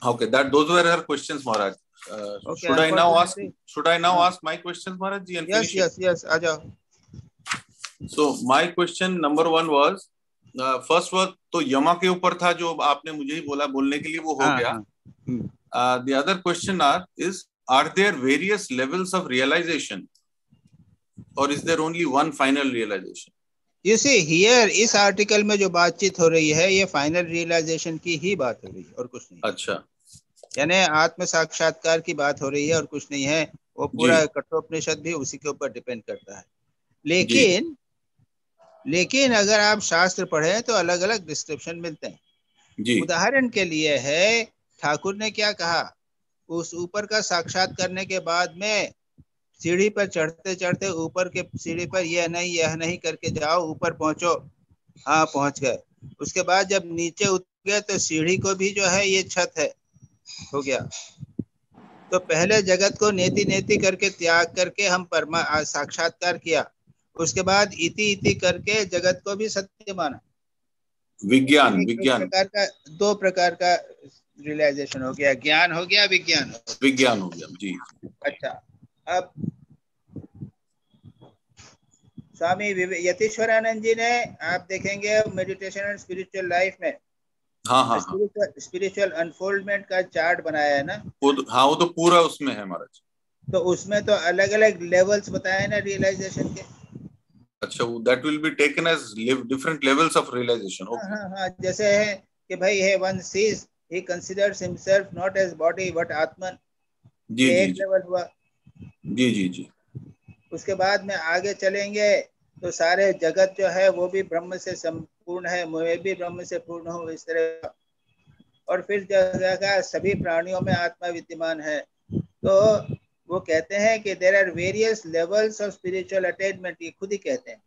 Those were her questions, Maharaj. Should I now ask my questions, Maharaj ji? Yes. आ जाओ. So my question number 1 was, first was तो यमा के ऊपर था जो आपने मुझे ही बोलने के लिए वो हो गया. The other question is, are there various levels of realization, or is there only one final realization? You see here इस आर्टिकल में जो बातचीत हो रही है ये फाइनल रियलाइजेशन की ही बात हो रही है और कुछ नहीं. अच्छा, यानी आत्म साक्षात्कार की बात हो रही है और कुछ नहीं है. वो पूरा कठोपनिषद भी उसी के ऊपर डिपेंड करता है. लेकिन अगर आप शास्त्र पढ़े तो अलग अलग डिस्क्रिप्शन मिलते हैं. उदाहरण के लिए है, ठाकुर ने क्या कहा, उस ऊपर का साक्षात करने के बाद में सीढ़ी पर चढ़ते चढ़ते ऊपर के सीढ़ी पर यह नहीं करके जाओ, ऊपर पहुंचो. हाँ, पहुंच गए. उसके बाद जब नीचे उतर गए तो सीढ़ी को भी जो है ये छत है हो गया. तो पहले जगत को नेति करके त्याग करके हम साक्षात्कार किया. उसके बाद इति करके जगत को भी सत्य माना. विज्ञान दो प्रकार का रियलाइजेशन हो गया. ज्ञान हो गया, विज्ञान हो गया. जी. अच्छा, अब स्वामी यतीश्वरानंद जी ने, आप देखेंगे मेडिटेशन एंड स्पिरिचुअल लाइफ में स्पिरिचुअल अनफोल्डमेंट का चार्ट बनाया है ना. वो तो पूरा उसमें है महाराज. तो उसमें तो अलग अलग लेवल्स बताए ना रियलाइजेशन के. अच्छा, that will be taken as different levels of realization. Okay. हाँ, जैसे है कि भाई है, one sees, he considers himself not as body but Atman. जी. लेवल हुआ. जी. उसके बाद में आगे चलेंगे तो सारे जगत जो है वो भी ब्रह्म से संपूर्ण है, मैं भी ब्रह्म से पूर्ण हूँ, इस तरह. और फिर जगह सभी प्राणियों में आत्मा विद्यमान है. तो वो कहते हैं कि there are various levels of spiritual attainment. ये खुद ही कहते हैं.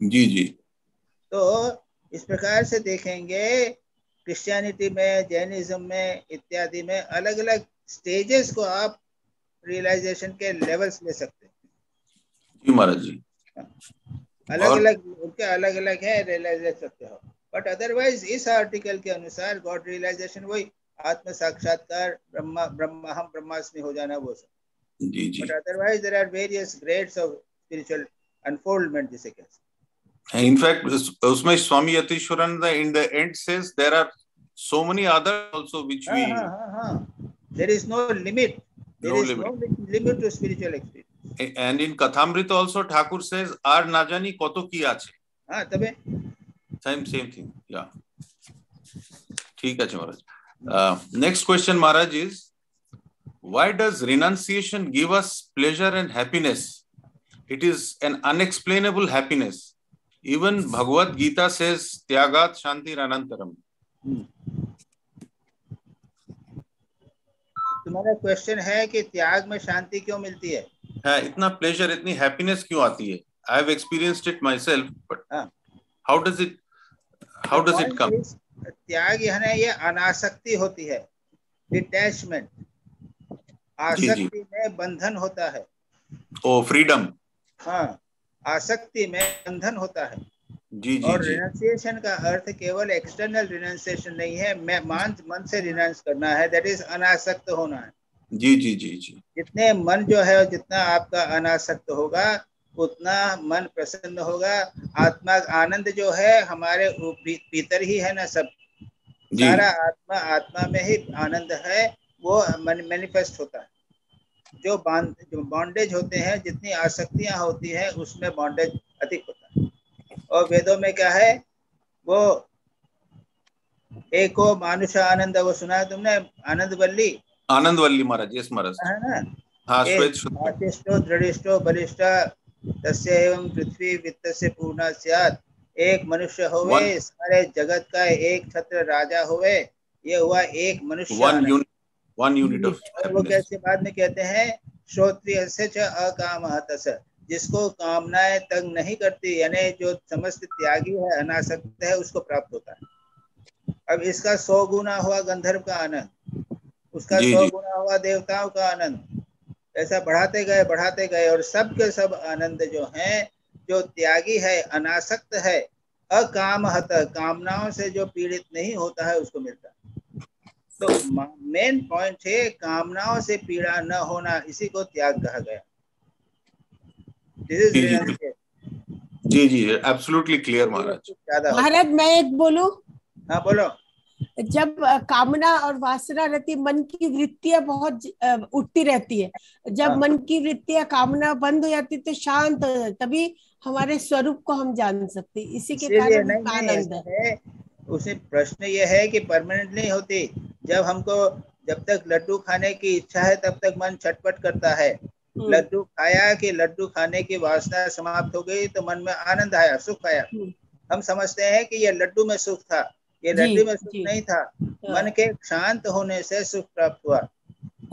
जी. तो इस प्रकार से देखेंगे क्रिश्चियनिटी में, जैनिज्म में इत्यादि में अलग अलग स्टेजेस को आप रियलाइजेशन के लेवल्स ले सकते हैं. जी महाराज जी. उनके अलग अलग है, रियलाइज ले सकते हो. बट अदरवाइज इस आर्टिकल के अनुसार गॉड रियलाइजेशन वही आत्म साक्षात्कार, हम ब्रह्मास्मि हो जाना, वो सब. जी. But otherwise there are various grades of spiritual unfoldment, जिसे कहते हैं. In fact, उसमें स्वामी Yatishwaranand in the end says there are so many others also which we. There is no limit. There is no limit to spiritual experience. And in Kathamrita also Thakur says আর না জানি কত কি আছে. हाँ, तबे. Same thing. Yeah. ठीक है महाराज. Next question Maharaj is, why does renunciation give us pleasure and happiness? It is an unexplainable happiness. Even Bhagavad Gita says, Tyagat Shanti Ranantaram. तुम्हारा क्वेश्चन है कि त्याग में शांति क्यों मिलती है? इतना प्लेजर, इतनी हैप्पीनेस क्यों आती है? I have experienced it myself, but how does it How does it come? त्याग है ये अनासक्ति होती है, डिटैचमेंट। आसक्ति में बंधन होता है। ओ फ्रीडम। हाँ, आसक्ति में बंधन होता है। जी जी और जी। रिनाउंसिएशन का अर्थ केवल एक्सटर्नल रिनाउंसिएशन नहीं है, मन से रिनाउंस करना है, दैट इज अनासक्त होना है। जी जी जी जी। जितने मन जो है, जितना आपका अनासक्त होगा उतना मन प्रसन्न होगा। आत्मा आनंद जो है हमारे भीतर ही है ना, सब सारा आत्मा में ही आनंद है, वो मैनिफेस्ट होता है। जो बॉन्डेज होते हैं, जितनी आसक्तियां होती हैं उसमें बॉन्डेज अधिक होता है। और वेदों में क्या है, वो एको मानुष आनंद, वो सुना है तुमने, आनंद वल्ली? आनंद वल्ली महाराज, यस महाराज, है ना। हाँ, आतिष्ठो दृढ़िष्ठो बलिष्ठ तस्य एवं पृथ्वी वित्त से पूर्णा स्यात्। एक मनुष्य होवे, सारे जगत का एक छत्र राजा होवे, ये हुआ एक मनुष्य। One unit of. और वो कैसे बाद में कहते हैं, श्रोत्रिय से च अकामः तस्, जिसको कामनाएं तंग नहीं करती, यानी जो समस्त त्यागी है, अनासक्त है, उसको प्राप्त होता है। अब इसका 100 गुना हुआ गंधर्व का आनंद, उसका 100 गुना हुआ देवताओं का आनंद, ऐसा बढ़ाते गए और सब के सब आनंद जो हैं, जो त्यागी है, अनासक्त है, अकामहत, कामनाओं से जो पीड़ित नहीं होता है, उसको मिलता है। तो मेन पॉइंट है कामनाओं से पीड़ा न होना, इसी को त्याग कहा गया। जी जी, एब्सोल्युटली क्लियर महाराज। महाराज मैं एक बोलूं? हाँ बोलो। जब कामना और वासना रहती, मन की वृत्तियां बहुत उठती रहती है, जब मन की वृत्तियां, कामना बंद हो जाती तो शांत हो जाती, तभी हमारे स्वरूप को हम जान सकते, इसी के कारण आनंद है। उसे प्रश्न ये है कि परमानेंट नहीं होती। जब तक लड्डू खाने की इच्छा है तब तक मन छटपट करता है। लड्डू खाया कि लड्डू खाने की वासना समाप्त हो गई तो मन में आनंद आया, सुख आया। हम समझते हैं कि ये लड्डू में सुख था, ये लड्डू में सुख नहीं था, मन के शांत होने से सुख प्राप्त हुआ।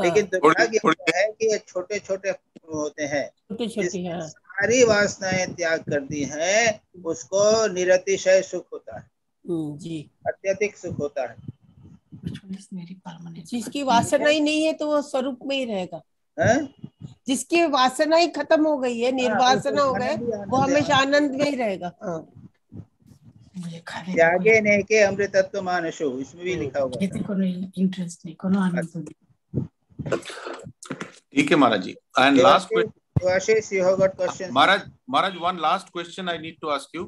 लेकिन दुर्भाग्य है कि ये छोटे छोटे होते हैं, सारी वासनाएं त्याग कर दी हैं, उसको निरतिशय सुख होता है, जी, अत्यधिक सुख होता है। जिसकी वासना ही नहीं है तो वो स्वरूप में ही रहेगा। जिसकी वासना ही खत्म हो गई है, निर्वासना हो गए, वो हमेशा आनंद में ही रहेगा। त्यागे ने के अमृतत्व मानसो, इसमें भी लिखा हुआ है। इंटरेस्ट नहीं, कोनो आनंद नहीं। ठीक है महाराज जी। And last question, Devashish, you have got questions? Maharaj, one last question I need to ask you.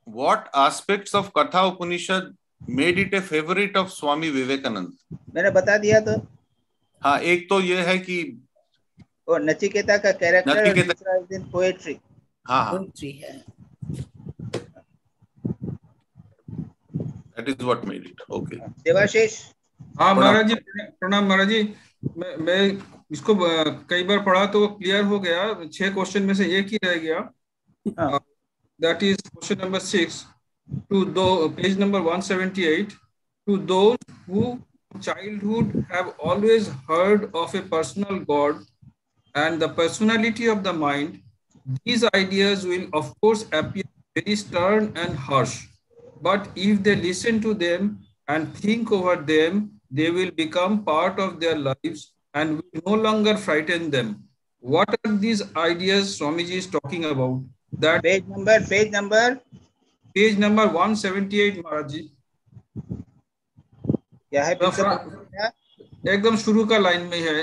What aspects of Katha Upanishad made it a favorite of Swami Vivekanand? मैंने बता दिया तो। हाँ, एक तो ये है कि वो नचिकेता का कैरेक्टर, दूसरा दिन पोएट्री। हाँ, पोएट्री है। That is what made it. Okay. Debashish. हाँ महाराज जी, प्रणाम महाराज जी। मैं इसको कई बार पढ़ा तो क्लियर हो गया। 6 क्वेश्चन में से एक ही रह गया। That is question number 6 two दो, page number 178। To those who childhood have always heard of a personal God and the personality of the mind, these ideas will of course appear very stern and harsh. But if they listen to them and think over them, they will become part of their lives and will no longer frighten them. What are these ideas Swamiji is talking about? That page number 178 Maharaj ji. क्या है? एकदम शुरू का लाइन में है।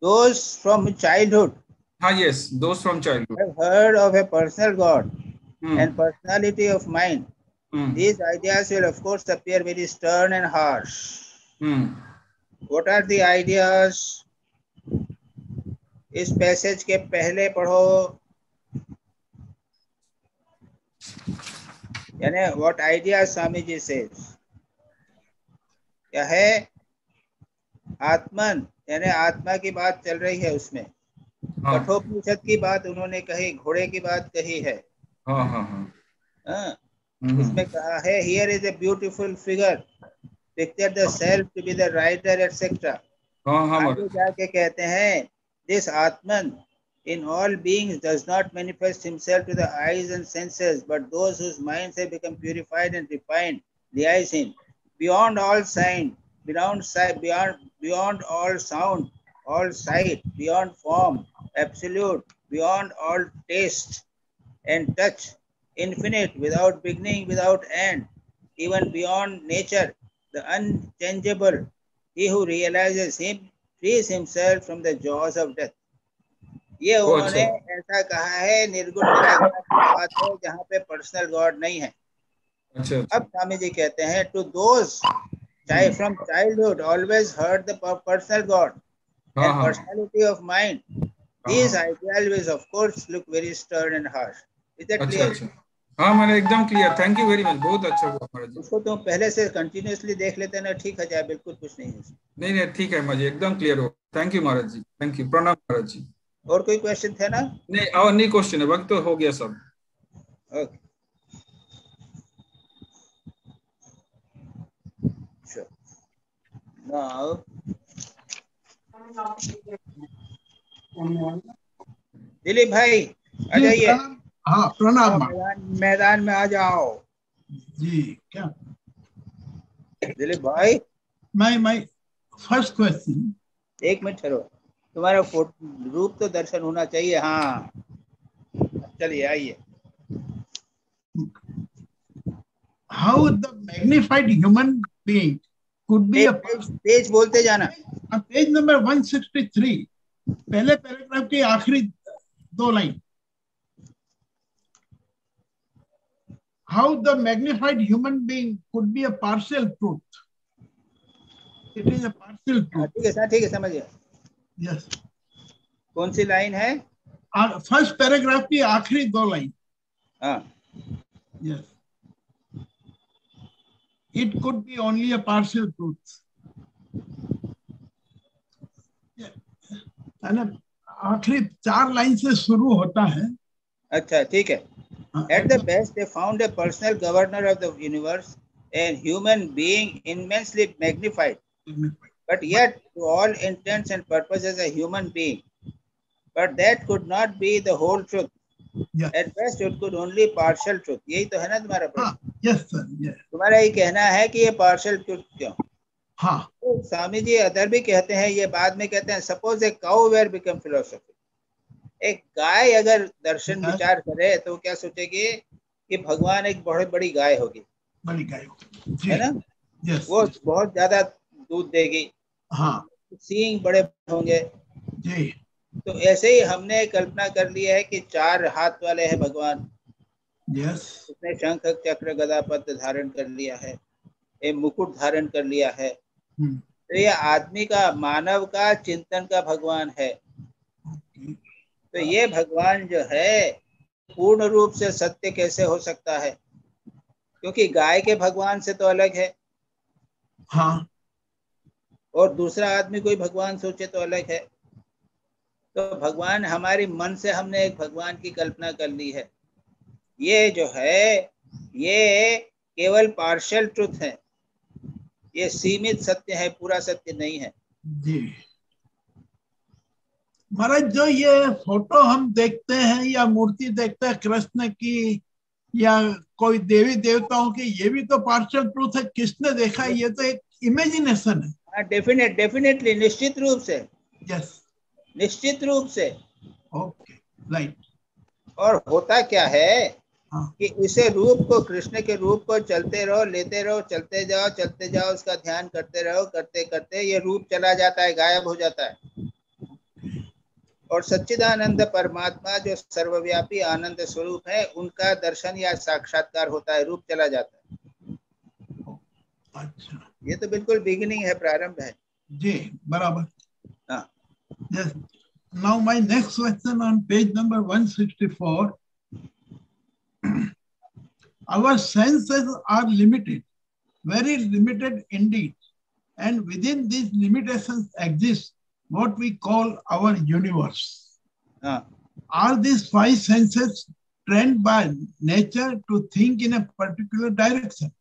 Those from childhood. हाँ, yes, those from childhood have heard of a personal God and personality of mind. These ideas will of course appear very stern and harsh. What are the ideas? इस पैसेज के पहले पढ़ो, यानी what ideas Swami ji says, क्या है? आत्मन, यानी आत्मा की बात चल रही है उसमें। कठोपनिषद की बात उन्होंने कही, घोड़े की बात कही है। उसमें कहा है, here is a beautiful figure, picture the self to be the rider, etc. आगे जाके कहते हैं, this Atman in all beings does not manifest himself to the eyes and senses, but those whose minds have become purified and refined realize him. Beyond all sign, beyond all sound, all sight, beyond form, absolute, beyond all taste and touch, infinite, without beginning, without end, even beyond nature, the unchangeable, he who realizes him frees himself from the jaws of death. ये ओ उन्होंने अच्छा ऐसा कहा है निर्गुण निराकार की बात है जहाँ पे पर्सनल गॉड नहीं है. अच्छा अब अच्छा स्वामी जी कहते हैं to those from childhood always heard the personal God हाँ and हाँ personality of mind. हाँ These हाँ ideal ways of course look very stern and harsh. Is that अच्छा clear? अच्छा हाँ मैंने एकदम clear. Thank you very much. बहुत अच्छा हुआ महाराज जी. उसको तुम पहले से कंटिन्यूअसली देख लेते ना ठीक है जाए बिल्कुल कुछ नहीं है. नहीं नहीं ठीक है मुझे एकदम क्लियर हो. Thank you Maharaj ji. Thank you. प्रणाम महाराज जी. और कोई क्वेश्चन थे ना? नहीं और नहीं क्वेश्चन है. वक्त तो हो गया सब. Okay sure. Now दिलीप भाई आ जी जाइए. प्रणाम. हाँ प्रणाम. मैदान में आ जाओ. जी क्या दिलीप भाई my first question. एक मिनट ठहरो. तुम्हारा रूप तो दर्शन होना चाहिए. हाँ चलिए आइए. How the magnified human being could be a page बोलते जाना. पेज नंबर 163 पहले पैराग्राफ की आखिरी 2 line. How the magnified human being could be a partial truth. It is a partial truth. ठीक है समझ गया. Yes. कौन सी लाइन है? फर्स्ट पैराग्राफ की आखिरी 2 लाइन. हाँ. Yes. It could be only a partial truth. है ना. आखिरी 4 लाइन से शुरू होता है. अच्छा ठीक है. At the best, they found a personal governor of the universe, a human being immensely magnified, but yet to all intents and purposes a human being. But that could not be the whole truth. Yes. At best, it could only partial truth. यही तो है ना तुम्हारा प्रश्न? Yes sir. Yes. तुम्हारा ये कहना है कि ये partial truth क्यों? हाँ. तो स्वामी जी अदर भी कहते हैं, ये बाद में कहते हैं, suppose a cow were become philosophy. एक गाय अगर दर्शन विचार करे तो क्या सोचेगी कि भगवान एक बहुत बड़ी गाय होगी. बड़ी गाय होगी है ना. yes. वो बहुत ज्यादा दूध देगी. हाँ. सींग बड़े होंगे जी. तो ऐसे ही हमने कल्पना कर लिया है कि 4 हाथ वाले हैं भगवान. yes. उसने शंख चक्र गदा पद्म धारण कर लिया है, एक मुकुट धारण कर लिया है. तो ये आदमी का मानव का चिंतन का भगवान है. तो ये भगवान जो है पूर्ण रूप से सत्य कैसे हो सकता है? क्योंकि गाय के भगवान से तो अलग है. हाँ. और दूसरा आदमी कोई भगवान सोचे तो अलग है. तो भगवान हमारी मन से हमने एक भगवान की कल्पना कर ली है. ये जो है ये केवल पार्शियल ट्रुथ है. ये सीमित सत्य है, पूरा सत्य नहीं है. जी. महाराज जो ये फोटो हम देखते हैं या मूर्ति देखते हैं कृष्ण की या कोई देवी देवताओं की, ये भी तो पार्शियल ट्रूथ है. किसने देखा? ये तो एक इमेजिनेशन है. डेफिनेटली निश्चित रूप से. यस. निश्चित रूप से. Okay right. और होता क्या है हाँ. कि इसे रूप को, कृष्ण के रूप को चलते रहो, लेते रहो, चलते जाओ, उसका ध्यान करते रहो, करते करते ये रूप चला जाता है, गायब हो जाता है. और सच्चिदानंद परमात्मा जो सर्वव्यापी आनंद स्वरूप है, उनका दर्शन या साक्षात्कार होता है, रूप चला जाता है. अच्छा. ये तो बिल्कुल बिगिनिंग है, प्रारंभ है. जी बराबर. हाँ. Yes. Now my next question on page number 164. Our senses are limited, very limited indeed, and within these limitations exists what we call our universe. Are these 5 senses trained by nature to think in a particular direction?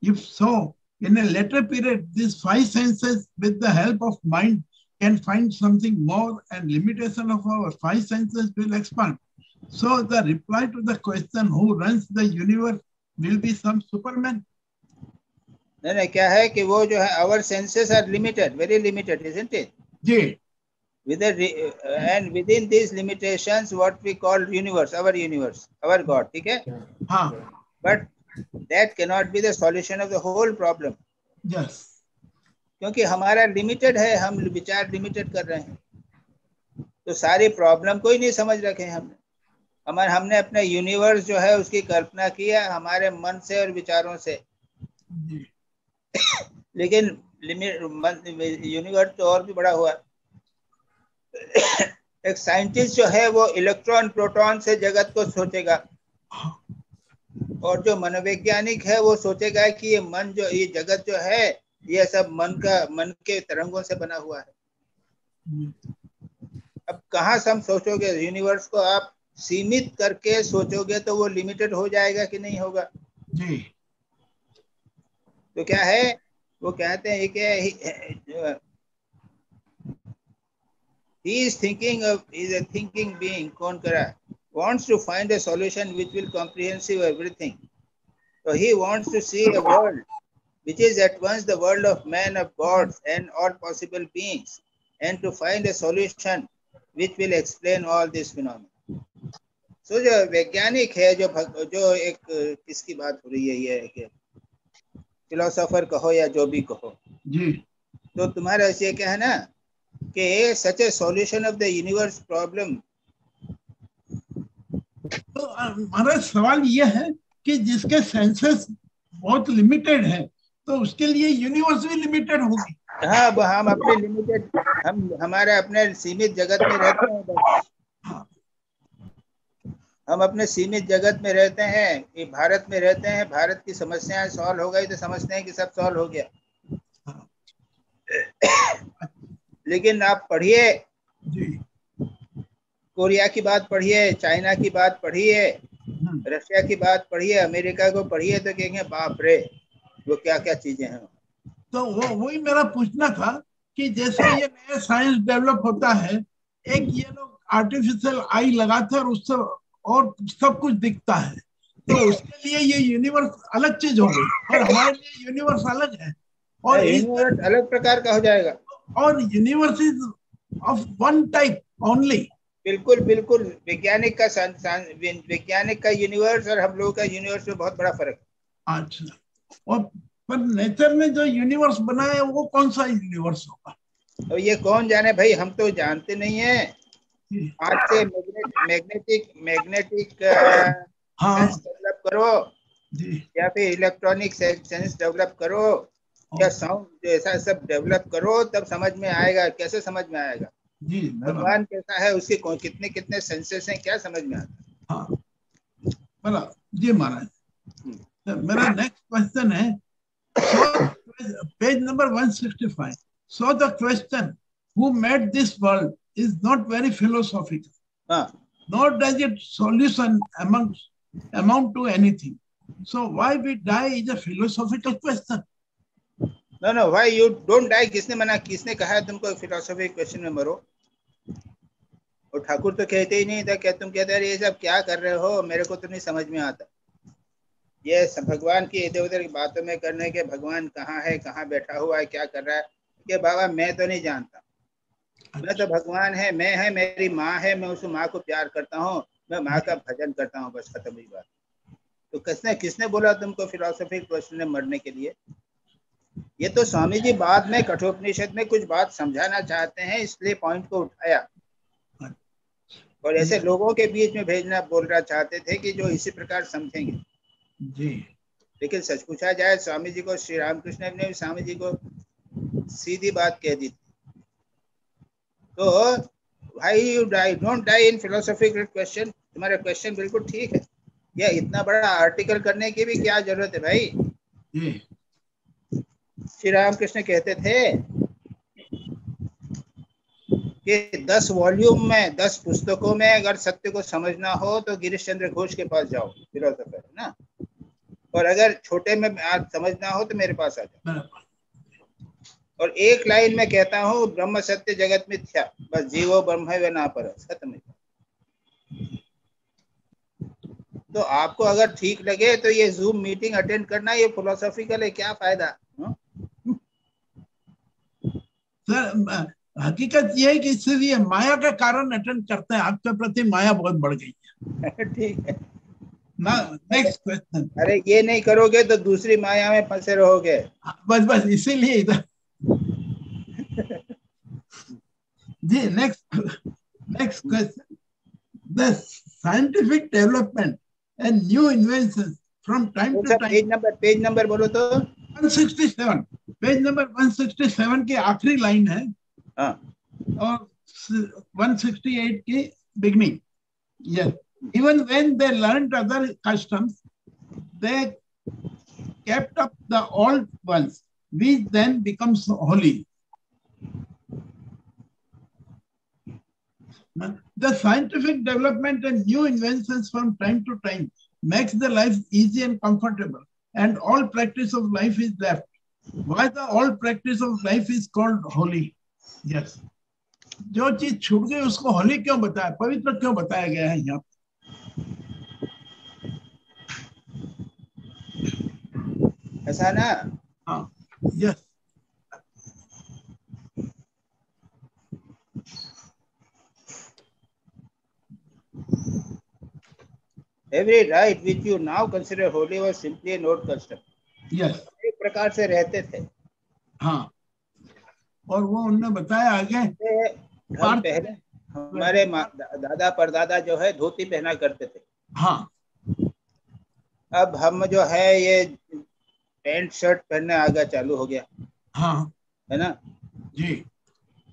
If so, in a later period, these 5 senses, with the help of mind, can find something more and limitation of our five senses will expand. So the reply to the question who runs the universe will be some Superman. नहीं क्या है कि वो जो है our senses are limited, very limited, isn't it? Ji. And within these limitations, what we call universe, our God, ठीक है? हाँ. But that cannot be the solution of the whole problem. Yes. क्योंकि हमारा लिमिटेड है, हम विचार लिमिटेड कर रहे हैं, तो सारी प्रॉब्लम को ही नहीं समझ रखे हमने अपने यूनिवर्स जो है उसकी कल्पना किया हमारे मन से और विचारों से। लेकिन यूनिवर्स तो और भी बड़ा हुआ। एक साइंटिस्ट जो है वो इलेक्ट्रॉन प्रोटॉन से जगत को सोचेगा, और जो मनोवैज्ञानिक है वो सोचेगा कि ये जगत जो है ये सब मन के तरंगों से बना हुआ है। अब कहाँ से हम सोचोगे? यूनिवर्स को आप सीमित करके सोचोगे तो वो लिमिटेड हो जाएगा कि नहीं होगा? जी। तो क्या है, वो कहते हैं कि he is a thinking being, कौन करा, wants to find a solution which will comprehensive everything. So he wants to see a world which is at once the world of man, of gods and all possible beings, and to find a solution which will explain all these phenomena. So जो वैज्ञानिक है, जो एक किसकी बात हो रही है, ये कि फिलोसोफर कहो या जो भी कहो जी, तो तुम्हारा ऐसे क्या है ना कि such a solution of the universe problem. तो हमारा सवाल ये है कि जिसके सेंसेस बहुत लिमिटेड है तो उसके लिए यूनिवर्स भी लिमिटेड होगी। हाँ, हम अपने लिमिटेड, हमारे अपने सीमित जगत में रहते हैं। हम अपने सीमित जगत में रहते हैं, भारत में रहते हैं, भारत की समस्याएं सॉल्व हो गई तो समझते हैं कि सब सॉल्व हो गया। लेकिन आप पढ़िए, कोरिया की बात पढ़िए, चाइना की बात पढ़िए, रशिया की बात पढ़िए, अमेरिका को पढ़िए तो कहेंगे बाप रे वो क्या क्या चीजें हैं। तो वही मेरा पूछना था कि जैसे ये नया साइंस डेवलप होता है, एक ये लोग आर्टिफिशियल आई लगाते हैं और उससे और सब कुछ दिखता है, तो उसके लिए ये यूनिवर्स अलग चीज हो गई और हमारे लिए यूनिवर्स अलग है, और यूनिवर्स अलग प्रकार का हो जाएगा, और universe is of one type only. बिल्कुल बिल्कुल, वैज्ञानिक का यूनिवर्स और हम लोगों का यूनिवर्स में बहुत बड़ा फर्क है। अच्छा, और पर नेचर ने जो यूनिवर्स बनाया वो कौन सा यूनिवर्स होगा? तो ये कौन जाने भाई, हम तो जानते नहीं है। आज से मैग्नेटिक सेंस डेवलप करो या फिर इलेक्ट्रॉनिक सेंस डेवलप करो या साउंड ऐसा सब डेवलप करो, तब समझ में आएगा। कैसे समझ में आएगा? जी, भगवान कैसा है, उसके कितने कितने सेंसेस हैं, क्या समझ में आता है? हाँ, जी महाराज, मेरा नेक्स्ट क्वेश्चन है, page number 165. So the question, who made this world, is not very philosophical. Nor does its solution amount to anything. So why we die is a philosophical question. No, why you don't die? किसने कहा है तुमको फिलोसॉफी क्वेश्चन में मरो? और ठाकुर तो कहते ही नहीं था, क्या तुम कहते ये सब क्या कर रहे हो, मेरे को तो नहीं समझ में आता। ये भगवान की इधर उधर की बातों में करने के, भगवान कहाँ है, कहाँ बैठा हुआ है, क्या कर रहा है, कि बाबा मैं तो नहीं जानता, मैं तो भगवान है, मैं है, मेरी माँ है, मैं उस माँ को प्यार करता हूँ, मैं माँ का भजन करता हूँ, बस खत्म हुई बात। तो किसने बोला तुमको फिलोसॉफी क्वेश्चन में मरने के लिए? ये तो स्वामी जी बाद में कठोपनिषद में कुछ बात समझाना चाहते हैं, इसलिए पॉइंट को उठाया और ऐसे लोगों के बीच में बोलना चाहते थे कि जो इसी प्रकार समझेंगे जी। लेकिन सच पूछा जाए, स्वामी जी को, श्री रामकृष्ण ने भी स्वामी जी को सीधी बात कह दी। तो why you die, don't die in philosophical question. तुम्हारा क्वेश्चन बिल्कुल ठीक है, या इतना बड़ा आर्टिकल करने की भी क्या जरूरत है भाई? श्री रामकृष्ण कहते थे कि 10 वॉल्यूम में, 10 पुस्तकों में अगर सत्य को समझना हो तो गिरीश चंद्र घोष के पास जाओ, फिलोसोफर है ना, और अगर छोटे में समझना हो तो मेरे पास आ जाओ। और एक लाइन में कहता हूँ, ब्रह्म सत्य जगत मिथ्या, बस जीवो ब्रह्म है व ना पर, खत्म। तो आपको अगर ठीक लगे तो ये जूम मीटिंग अटेंड करना, ये फिलोसॉफिकल है, क्या फायदा? सर हकीकत ये है कि इसलिए माया के कारण अटेंड करते हैं, आपके प्रति माया बहुत बढ़ गई है। ठीक है ना, नेक्स्ट क्वेश्चन। अरे ये नहीं करोगे तो दूसरी माया में फंसे रहोगे। बस बस इसीलिए इधर जी। Next question. The scientific development and new inventions from time to time. Page number बोलो तो। 167, पेज नंबर 167 की आखिरी लाइन है। और 168 की beginning. Yes. Even when they learned other customs, they kept up the old ones, which then becomes holy. The scientific development and new inventions from time to time makes the life easy and comfortable, and all practice of life is left. Why the all practice of life is called holy? Yes. जो चीज छूट गई उसको होली क्यों बताया, पवित्र क्यों बताया गया है यहाँ? ऐसा ना? हाँ, yes. Every rite which you now consider holy was simply an old custom. Yes. एक प्रकार से रहते थे। हाँ, और वो उन्होंने बताया आगे। हम पहले हमारे दादा परदादा जो है धोती पहना करते थे। हाँ। अब हम जो है ये पैंट शर्ट पहनने आ गया, चालू हो गया। हाँ, है ना जी।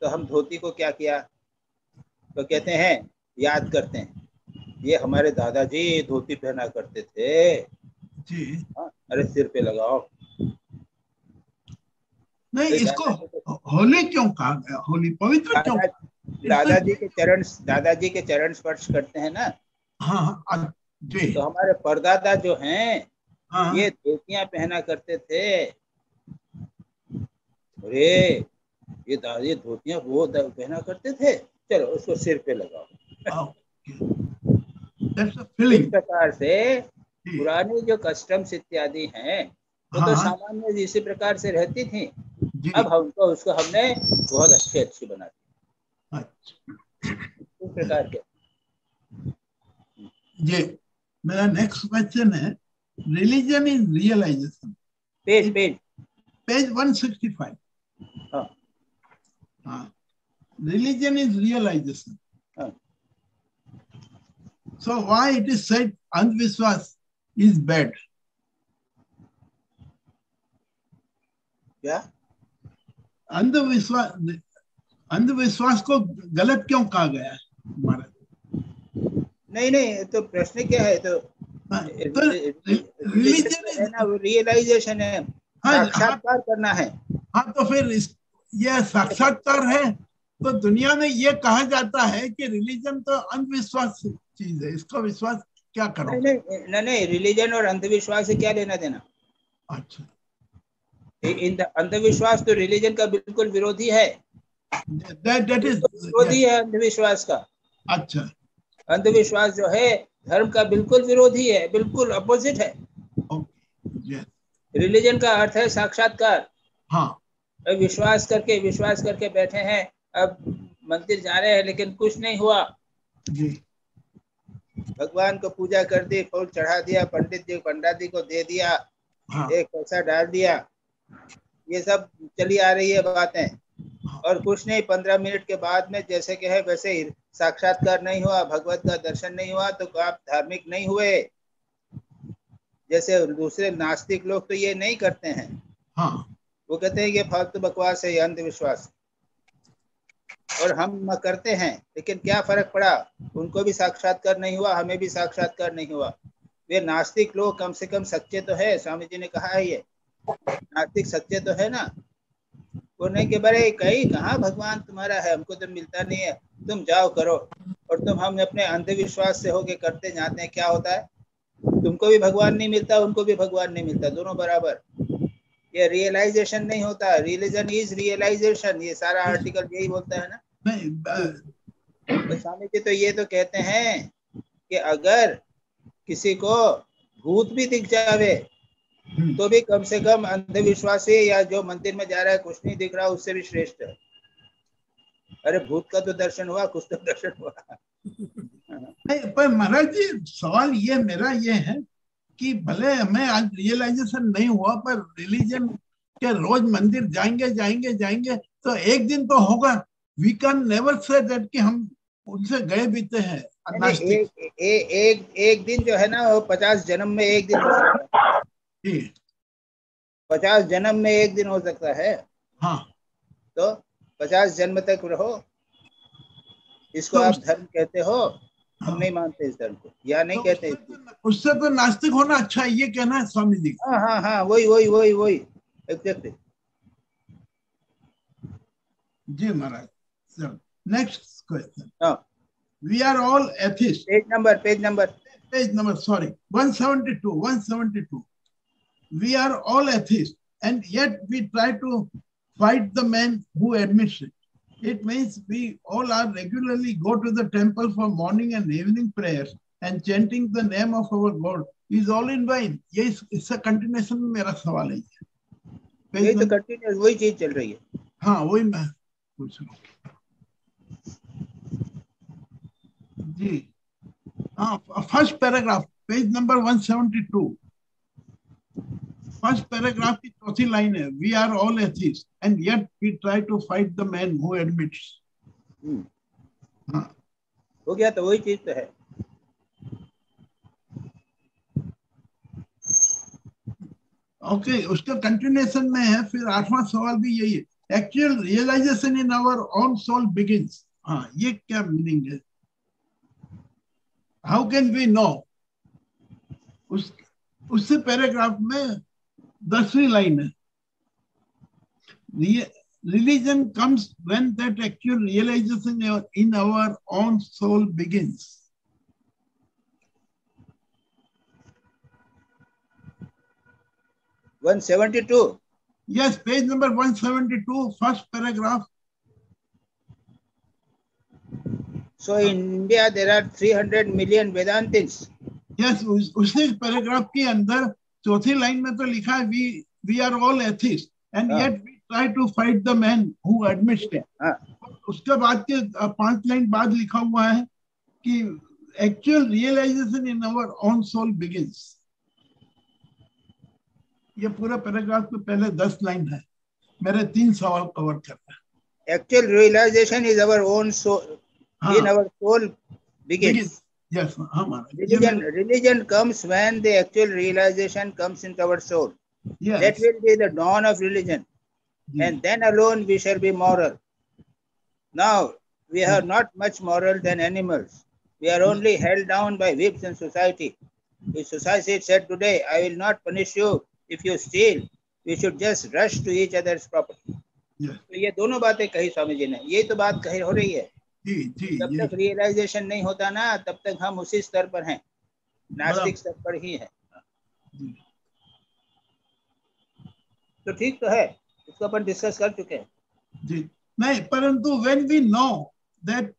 तो हम धोती को क्या किया, तो कहते हैं, याद करते हैं, ये हमारे दादाजी धोती पहना करते थे जी। अरे सिर पे लगाओ। नहीं, इसको होली क्यों कहा गया? होली पवित्र क्यों? दादाजी के चरण स्पर्श करते हैं ना। हाँ जी। तो हमारे परदादा जो हैं, हाँ। ये धोतियां पहना करते थे। अरे ये धोतियां वो पहना करते थे, चलो उसको सिर पे लगाओ। इस प्रकार से पुरानी जो कस्टम्स इत्यादि हैं वो तो सामान्य इसी प्रकार से रहती थी। अब हमको उसको हमने बहुत अच्छी बना दी। इस प्रकार के। ये मेरा नेक्स्ट क्वेश्चन है, रिलीजन इज रियलाइजेशन। पेज 165। हाँ, religion is realisation. So why it is said अंधविश्वास is bad? क्या? अंधविश्वास को गलत क्यों कहा गया है हमारा? नहीं, तो प्रश्न क्या है? तो रिलीजन है ना, रियलाइजेशन है, साक्षात्कार करना है। हाँ, तो फिर यह साक्षात्कार है। तो दुनिया में ये कहा जाता है कि रिलीजन तो अंधविश्वास चीज है, इसका विश्वास क्या करो? नहीं, रिलीजन और अंधविश्वास से क्या लेना देना? अच्छा, अंधविश्वास तो रिलीजन का बिल्कुल विरोधी है। That is विरोधी है अंधविश्वास का। अच्छा, अंधविश्वास जो है धर्म का बिल्कुल विरोधी है, बिल्कुल अपोजिट है। रिलीजन का अर्थ है साक्षात्कार। हाँ। विश्वास करके बैठे हैं, अब मंदिर जा रहे हैं लेकिन कुछ नहीं हुआ जी। भगवान को पूजा कर दी, फूल चढ़ा दिया, पंडित जी को दे दिया, एक पैसा डाल दिया, ये सब चली आ रही है बातें। और कुछ नहीं, 15 मिनट के बाद में जैसे कि है वैसे ही साक्षात्कार नहीं हुआ, भगवत का दर्शन नहीं हुआ, तो आप धार्मिक नहीं हुए। जैसे दूसरे नास्तिक लोग तो ये नहीं करते हैं। वो कहते हैं ये फालतू बकवास है, ये अंधविश्वास। और हम करते हैं, लेकिन क्या फर्क पड़ा? उनको भी साक्षात्कार नहीं हुआ, हमें भी साक्षात्कार नहीं हुआ। वे नास्तिक लोग कम से कम सच्चे तो है। स्वामी जी ने कहा है ये नास्तिक सच्चे तो है ना। वो नहीं कि बड़े कहाँ भगवान तुम्हारा है, हमको तो मिलता नहीं है, तुम जाओ करो। और तुम हम अपने अंधविश्वास से होके करते जाते हैं, क्या होता है? तुमको भी भगवान नहीं मिलता, उनको भी भगवान नहीं मिलता, दोनों बराबर। ये रियलाइजेशन नहीं होता, रिलीजन इज रियलाइजेशन, ये सारा आर्टिकल यही बोलता है ना। तो स्वामी जी तो ये तो कहते हैं कि अगर किसी को भूत भी दिख जावे तो भी कम से कम अंधविश्वासी या जो मंदिर में जा रहा है कुछ नहीं दिख रहा उससे भी श्रेष्ठ है। अरे भूत का तो दर्शन हुआ, कुछ तो दर्शन हुआ। नहीं पर महाराज जी सवाल ये मेरा ये है कि भले हमें आज रियलाइजेशन नहीं हुआ पर रिलीजन के रोज मंदिर जाएंगे जाएंगे जाएंगे तो एक दिन तो होगा। We can never say that कि हम उनसे गए बीते हैं। एक दिन जो है ना वो 50 जन्म में एक दिन हो सकता है। 50 जन्म में एक दिन हो सकता है। हाँ तो 50 जन्म तक रहो, इसको तो आप धर्म कहते हो। हम नहीं मानते इस धर्म को या नहीं तो कहते। उससे तो नास्तिक होना अच्छा है, ये कहना है स्वामी जी। हाँ हाँ हाँ, वही वही वही वही एग्जैक्टली। जी Maharaj. Sir next question. We are all atheist. Page number sorry 172. We are all atheists and yet we try to fight the man who admits it. It means we all are regularly go to the temple for morning and evening prayers and chanting the name of our God is all in vain. ये इसका कंटिन्यूएशन में मेरा सवाल है। यही तो कंटिन्यूअस वही चीज चल रही है। हाँ वही मैं पूछ रहा हूँ जी। हाँ first paragraph page number 172 first paragraph की चौथी लाइन है we are all atheist and yet we try to fight the man who admits. हाँ हो गया तो वही चीज तो है। ओके उसका कंटिन्यूएशन में है फिर 8वां सवाल भी यही है actual realisation in our own soul begins. हाँ ये क्या मीनिंग है? How can we know? उससे पैराग्राफ में 10वीं लाइन है religion comes when that actual realization in our own soul begins. (172) Yes, page number 172, first paragraph. So in India there are 300 million Vedantins. Yes, उसी पैराग्राफ के अंदर चौथी लाइन में तो लिखा है we are all atheists and yet we try to fight the man who admits it. उसके बाद के 5 लाइन बाद लिखा हुआ है कि actual realization in our own soul begins. ये पूरा पैराग्राफ के पहले 10 लाइन है। मेरे 3 सवाल कवर करना है। Actual realization is our own soul. In our soul begins. Yes, religion comes when the actual realization comes into our soul. Yes. That will be the dawn of religion. And then alone we shall be moral. Now, we are not much moral than animals. We are only held down by whips in society. If society said today, I will not punish you if you steal, we should just rush to each other's property. तो ये दोनों बातें कही स्वामी जी ने, यही तो बात कही हो रही है। जब तक रियलाइजेशन नहीं होता ना तब तक हम उसी स्तर पर हैं, नास्तिक स्तर पर ही है। तो ठीक तो है, इसको अपन डिस्कस कर चुके हैं जी। नहीं, परंतु when we know that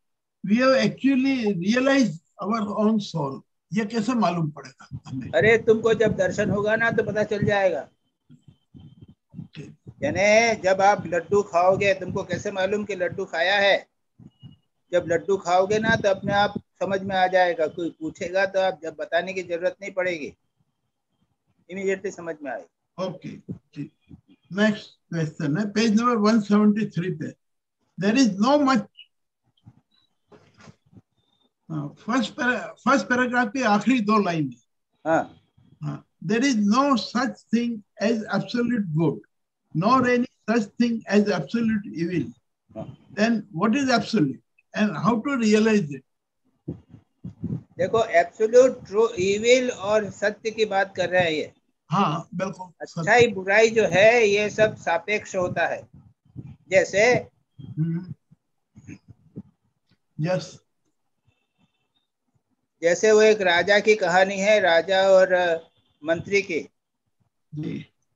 we have actually realized our own soul, ये कैसे मालूम पड़ेगा हमें? अरे तुमको जब दर्शन होगा ना तो पता चल जाएगा। यानी जब आप लड्डू खाओगे तुमको कैसे मालूम कि लड्डू खाया है? जब लड्डू खाओगे ना तो अपने आप समझ में आ जाएगा। कोई पूछेगा तो आप जब बताने की जरूरत नहीं पड़ेगी, इमीडिएटली समझ में आएगा। ओके, नेक्स्ट क्वेश्चन है पेज नंबर 173 पे। There is no much, first paragraph की आखिरी 2 लाइन है। There is no such thing as absolute good nor any such thing as absolute evil. Then what is absolute and how to realize it? देखो एब्सोल्यूट ट्रू इविल और सत्य की बात कर रहे हैं ये। हाँ बिल्कुल। अच्छाई बुराई जो है ये सब सापेक्ष होता है। जैसे यस, जैसे वो एक राजा की कहानी है, राजा और मंत्री की।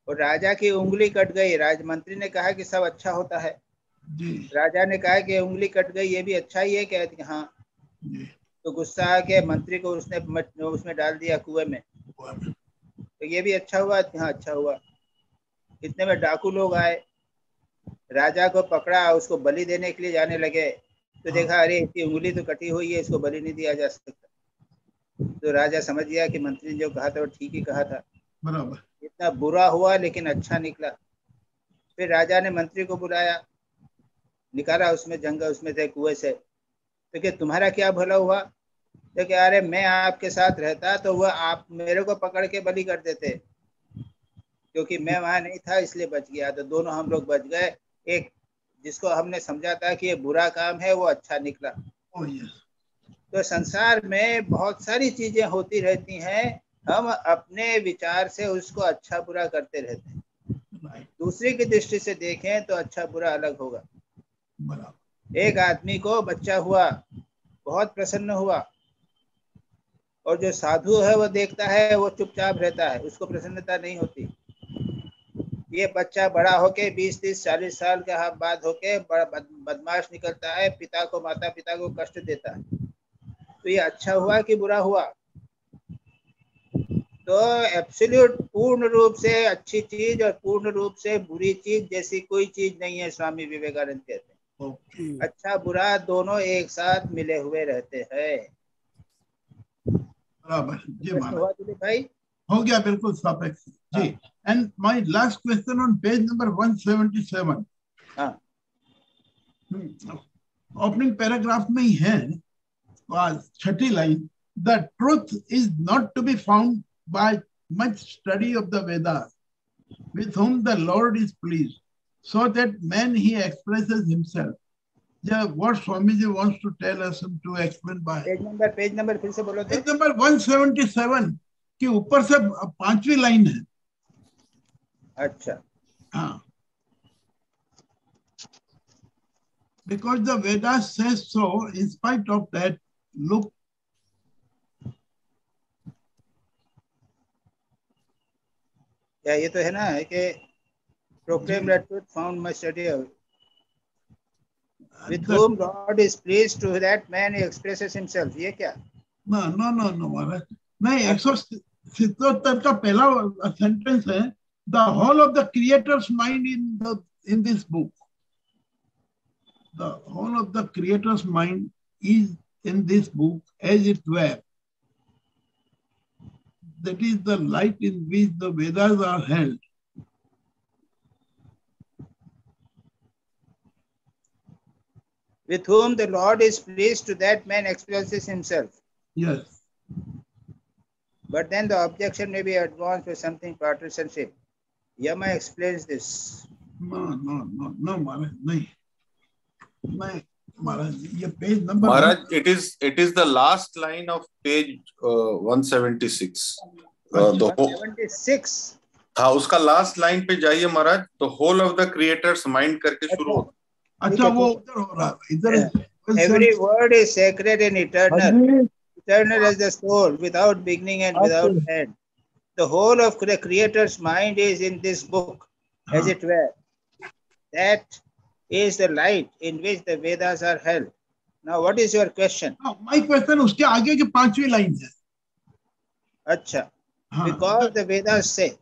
और राजा की उंगली कट गई। राजमंत्री ने कहा कि सब अच्छा होता है जी राजा ने कहा कि उंगली कट गई, ये भी अच्छा ही है। कहते हाँ। जी तो गुस्सा आके मंत्री को उसमें डाल दिया कुएं में। तो ये भी अच्छा हुआ। हाँ अच्छा हुआ। इतने में डाकू लोग आए, राजा को पकड़ा, उसको बलि देने के लिए जाने लगे। तो देखा अरे इसकी उंगली तो कटी हुई है, इसको बलि नहीं दिया जा सकता। तो राजा समझ गया कि मंत्री ने जो कहा था वो ठीक ही कहा था। बराबर। इतना बुरा हुआ लेकिन अच्छा निकला। फिर राजा ने मंत्री को बुलाया, निकाला उसमें से कुएं से। तो क्या तुम्हारा क्या भला हुआ? तो क्या अरे मैं आपके साथ रहता तो वह आप मेरे को पकड़ के बलि कर देते, क्योंकि मैं वहां नहीं था इसलिए बच गया। तो दोनों हम लोग बच गए। एक जिसको हमने समझा था कि ये बुरा काम है वो अच्छा निकला। तो संसार में बहुत सारी चीजें होती रहती हैं, हम अपने विचार से उसको अच्छा बुरा करते रहते हैं। दूसरे की दृष्टि से देखें तो अच्छा बुरा अलग होगा। एक आदमी को बच्चा हुआ, बहुत प्रसन्न हुआ, और जो साधु है वो देखता है, वो चुपचाप रहता है, उसको प्रसन्नता नहीं होती। ये बच्चा बड़ा होके 20, 30, 40 साल का बाद होके बड़ा बदमाश निकलता है, पिता को माता पिता को कष्ट देता है। तो ये अच्छा हुआ कि बुरा हुआ? तो एब्सोल्यूट पूर्ण रूप से अच्छी चीज और पूर्ण रूप से बुरी चीज जैसी कोई चीज नहीं है, स्वामी विवेकानंद कहते हैं। अच्छा बुरा दोनों एक साथ मिले हुए रहते हैं। बराबर जी हुआ दिलीप भाई? हो गया बिल्कुल सापेक्ष जी। And my last question on page number 177। हाँ ओपनिंग पैराग्राफ में ही है, छठी line, the truth is not to be found by much study of the Vedas with whom the Lord is pleased, so that man he expresses himself. Yeah, what Swamiji wants to tell us to explain by page number फिर से बोलो तो। पेज नंबर 177 के ऊपर से 5वीं लाइन है। अच्छा हाँ, because the Vedas says so, in spite of that, look. क्या ये तो है ना कि proclaim the truth found must study of, with whom God is pleased, to that man he expresses himself। ये क्या? No महाराज, नहीं 177 का पहला सेंटेंस है, the whole of the creator's mind in this book. The whole of the creator's mind is in this book, as it were. That is the light in which the Vedas are held. With whom the Lord is pleased, to that man expresses himself. Yes. But then the objection may be advanced with something partisanship. Yama explains this. No, Maharaj, नहीं Maharaj, ये page number Maharaj, it is the last line of page 176. 176. हाँ, उसका लास्ट लाइन पे जाइए महाराज, तो whole of the creator's mind करके शुरू होता। अच्छा वो उधर हो रहा है, इधर Every word is sacred and eternal. Eternal as the soul, without beginning and without end. The whole of the creator's mind is in this book, as it were. That is the light in which the Vedas are held. Now, what is your question? My question उसके आगे की 5वीं लाइन है। अच्छा, because the Vedas say,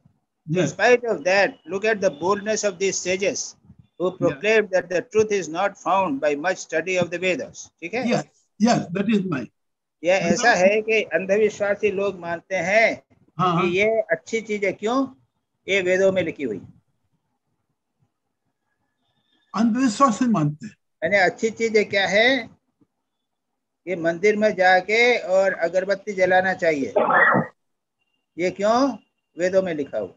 in spite of that, look at the boldness of these sages who proclaimed that the truth is not found by much study of the Vedas. ठीक है? Yes, that is my. यह ऐसा है कि अंधविश्वासी लोग मानते हैं कि ये अच्छी चीज है। क्यों? ये वेदों में लिखी हुई। अंधविश्वासी मानते हैं। यानी अच्छी चीज है क्या है? ये मंदिर में जाके और अगरबत्ती जलाना चाहिए। ये क्यों? वेदों में लिखा हुआ।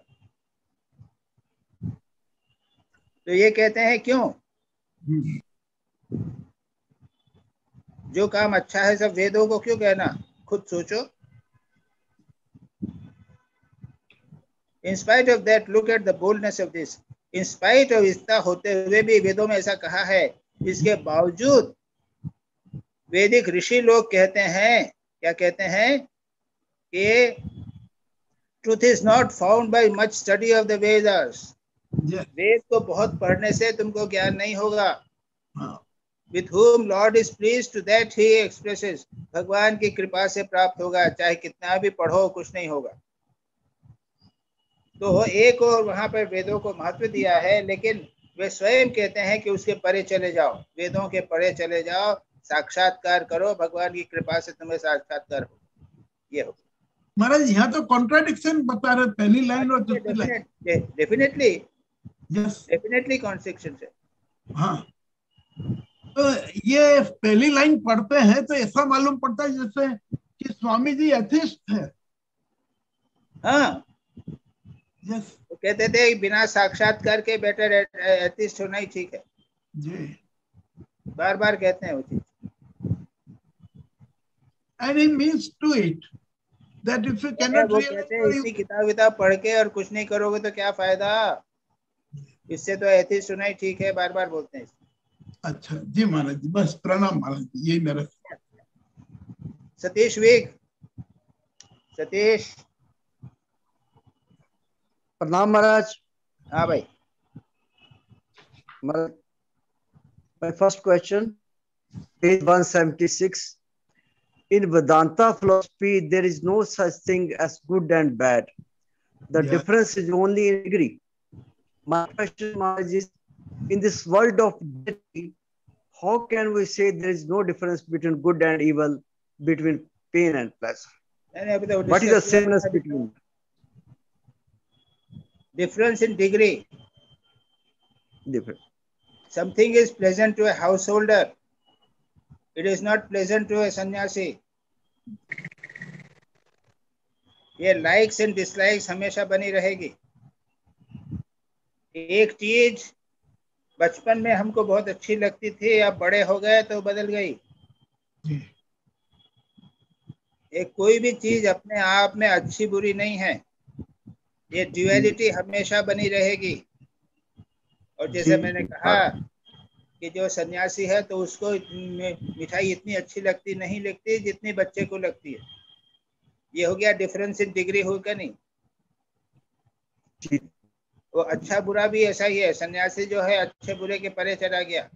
तो ये कहते हैं क्यों? जो काम अच्छा है सब वेदों को क्यों कहना? खुद सोचो। In spite of that, look at the boldness of this. In spite of इतना होते हुए भी वेदों में ऐसा कहा है, इसके बावजूद वैदिक ऋषि लोग कहते हैं, क्या कहते हैं? कि Truth is not found by much study of the Vedas. Yes. वेद को बहुत पढ़ने से तुमको ज्ञान नहीं होगा. हाँ. With whom Lord is pleased, to that he expresses. भगवान की कृपा से प्राप्त होगा, चाहे कितना भी पढ़ो कुछ नहीं होगा. तो एक और वहां पर वेदों को महत्व दिया है, लेकिन वे स्वयं कहते हैं कि उसके परे चले जाओ, वेदों के परे चले जाओ, साक्षात्कार करो, भगवान की कृपा से तुम्हें साक्षात्कार हो. ये हो महाराज, यहाँ तो कॉन्ट्राडिक्शन बता रहे, पहली लाइन और दूसरी line. Definitely, yes, definitely contradiction है. हाँ. तो ये पहली लाइन पढ़ते हैं तो ऐसा मालूम पड़ता है जैसे कि स्वामी जी एथिस्ट है. हाँ, यस. वो कहते थे बिना साक्षात्कार के बेटर एथिस्ट होना ही ठीक है. जी. बार बार कहते हैं वो चीज. And he means to it that if you cannot वो कहते हैं इसी किताब पढ़ के और कुछ नहीं करोगे तो क्या फायदा, इससे तो एथिस्ट होना ही ठीक है, बार बार बोलते हैं. अच्छा जी महाराज जी, बस प्रणाम महाराज जी, यही मेरा. सतीश वेग, सतीश. प्रणाम महाराज. हाँ भाई. My first question, page 176. In Vedanta philosophy, there is no such thing as good and bad. The difference is only in degree. My question, Maharaj, is in this world of degree, how can we say there is no difference between good and evil, between pain and pleasure? What is the sameness between? Difference in degree. Different. Something is pleasant to a householder. It is not pleasant to a sannyasi. ये लाइक्स एंड डिसलाइक्स हमेशा बनी रहेगी. एक चीज बचपन में हमको बहुत अच्छी लगती थी, अब बड़े हो गए तो बदल गई. एक कोई भी चीज अपने आप में अच्छी बुरी नहीं है. ये ड्यूअलिटी हमेशा बनी रहेगी. और जैसे मैंने कहा कि जो सन्यासी है तो उसको मिठाई इतनी अच्छी लगती नहीं लगती जितनी बच्चे को लगती है. ये हो गया डिफरेंस इन डिग्री, होगा नहीं. वो अच्छा बुरा भी ऐसा ही है. सन्यासी जो है अच्छे बुरे के परे चला गया.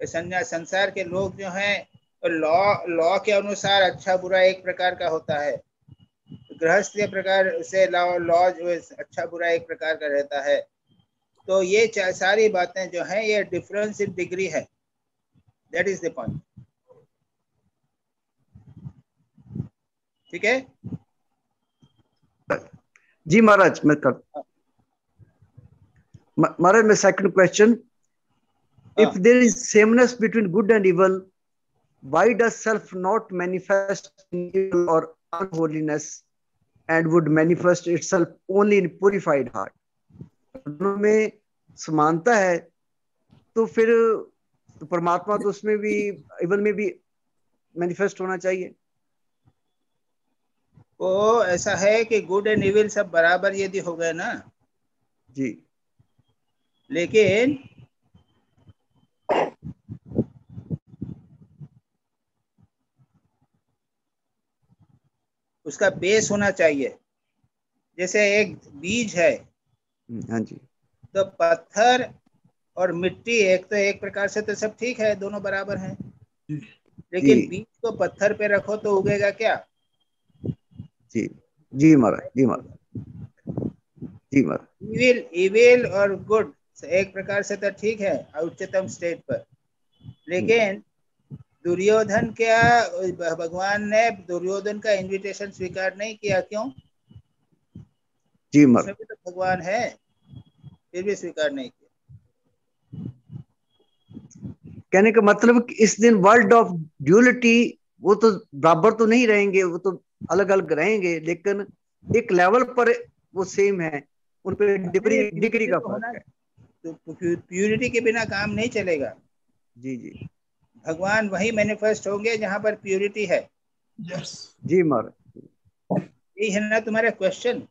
संसार के लोग जो हैं लॉ के अनुसार अच्छा बुरा एक प्रकार का होता है. गृहस्थ के प्रकार से लॉ जो है अच्छा बुरा एक प्रकार का रहता है. तो ये सारी बातें जो हैं ये डिफरेंस इन डिग्री है. That is the point. ठीक है जी महाराज. मैं कर महाराज, my second question, if there is sameness between good and evil, why does self not manifest in evil or unholiness and would manifest itself only in purified heart? दोनों में समानता है तो फिर तो परमात्मा तो उसमें भी इवल में भी मैनिफेस्ट होना चाहिए. वो ऐसा है कि गुड एंड इविल सब बराबर यदि हो गए ना जी, लेकिन उसका बेस होना चाहिए. जैसे एक बीज है. हाँ जी. तो पत्थर और मिट्टी एक प्रकार से तो सब ठीक है, दोनों बराबर हैं. लेकिन बीज को पत्थर पे रखो तो उगेगा क्या? जी जी महाराज, जी महाराज, जी महाराज. इविल और गुड एक प्रकार से तो ठीक है उच्चतम स्टेट पर. लेकिन दुर्योधन क्या भगवान ने दुर्योधन का इनविटेशन स्वीकार नहीं किया? क्यों? जी महाराज. उसमें भी तो भगवान है, फिर भी स्वीकार नहीं किया. कहने का मतलब इस दिन वर्ल्ड ऑफ ड्यूअलिटी वो तो बराबर तो नहीं रहेंगे, वो तो अलग अलग रहेंगे, लेकिन एक लेवल पर वो सेम है. उन पे डिग्री का फर्क है. तो प्यूरिटी के बिना काम नहीं चलेगा. जी जी. भगवान वही मैनिफेस्ट होंगे जहां पर प्यूरिटी है. यस. जी महाराज. यही है ना तुम्हारा question?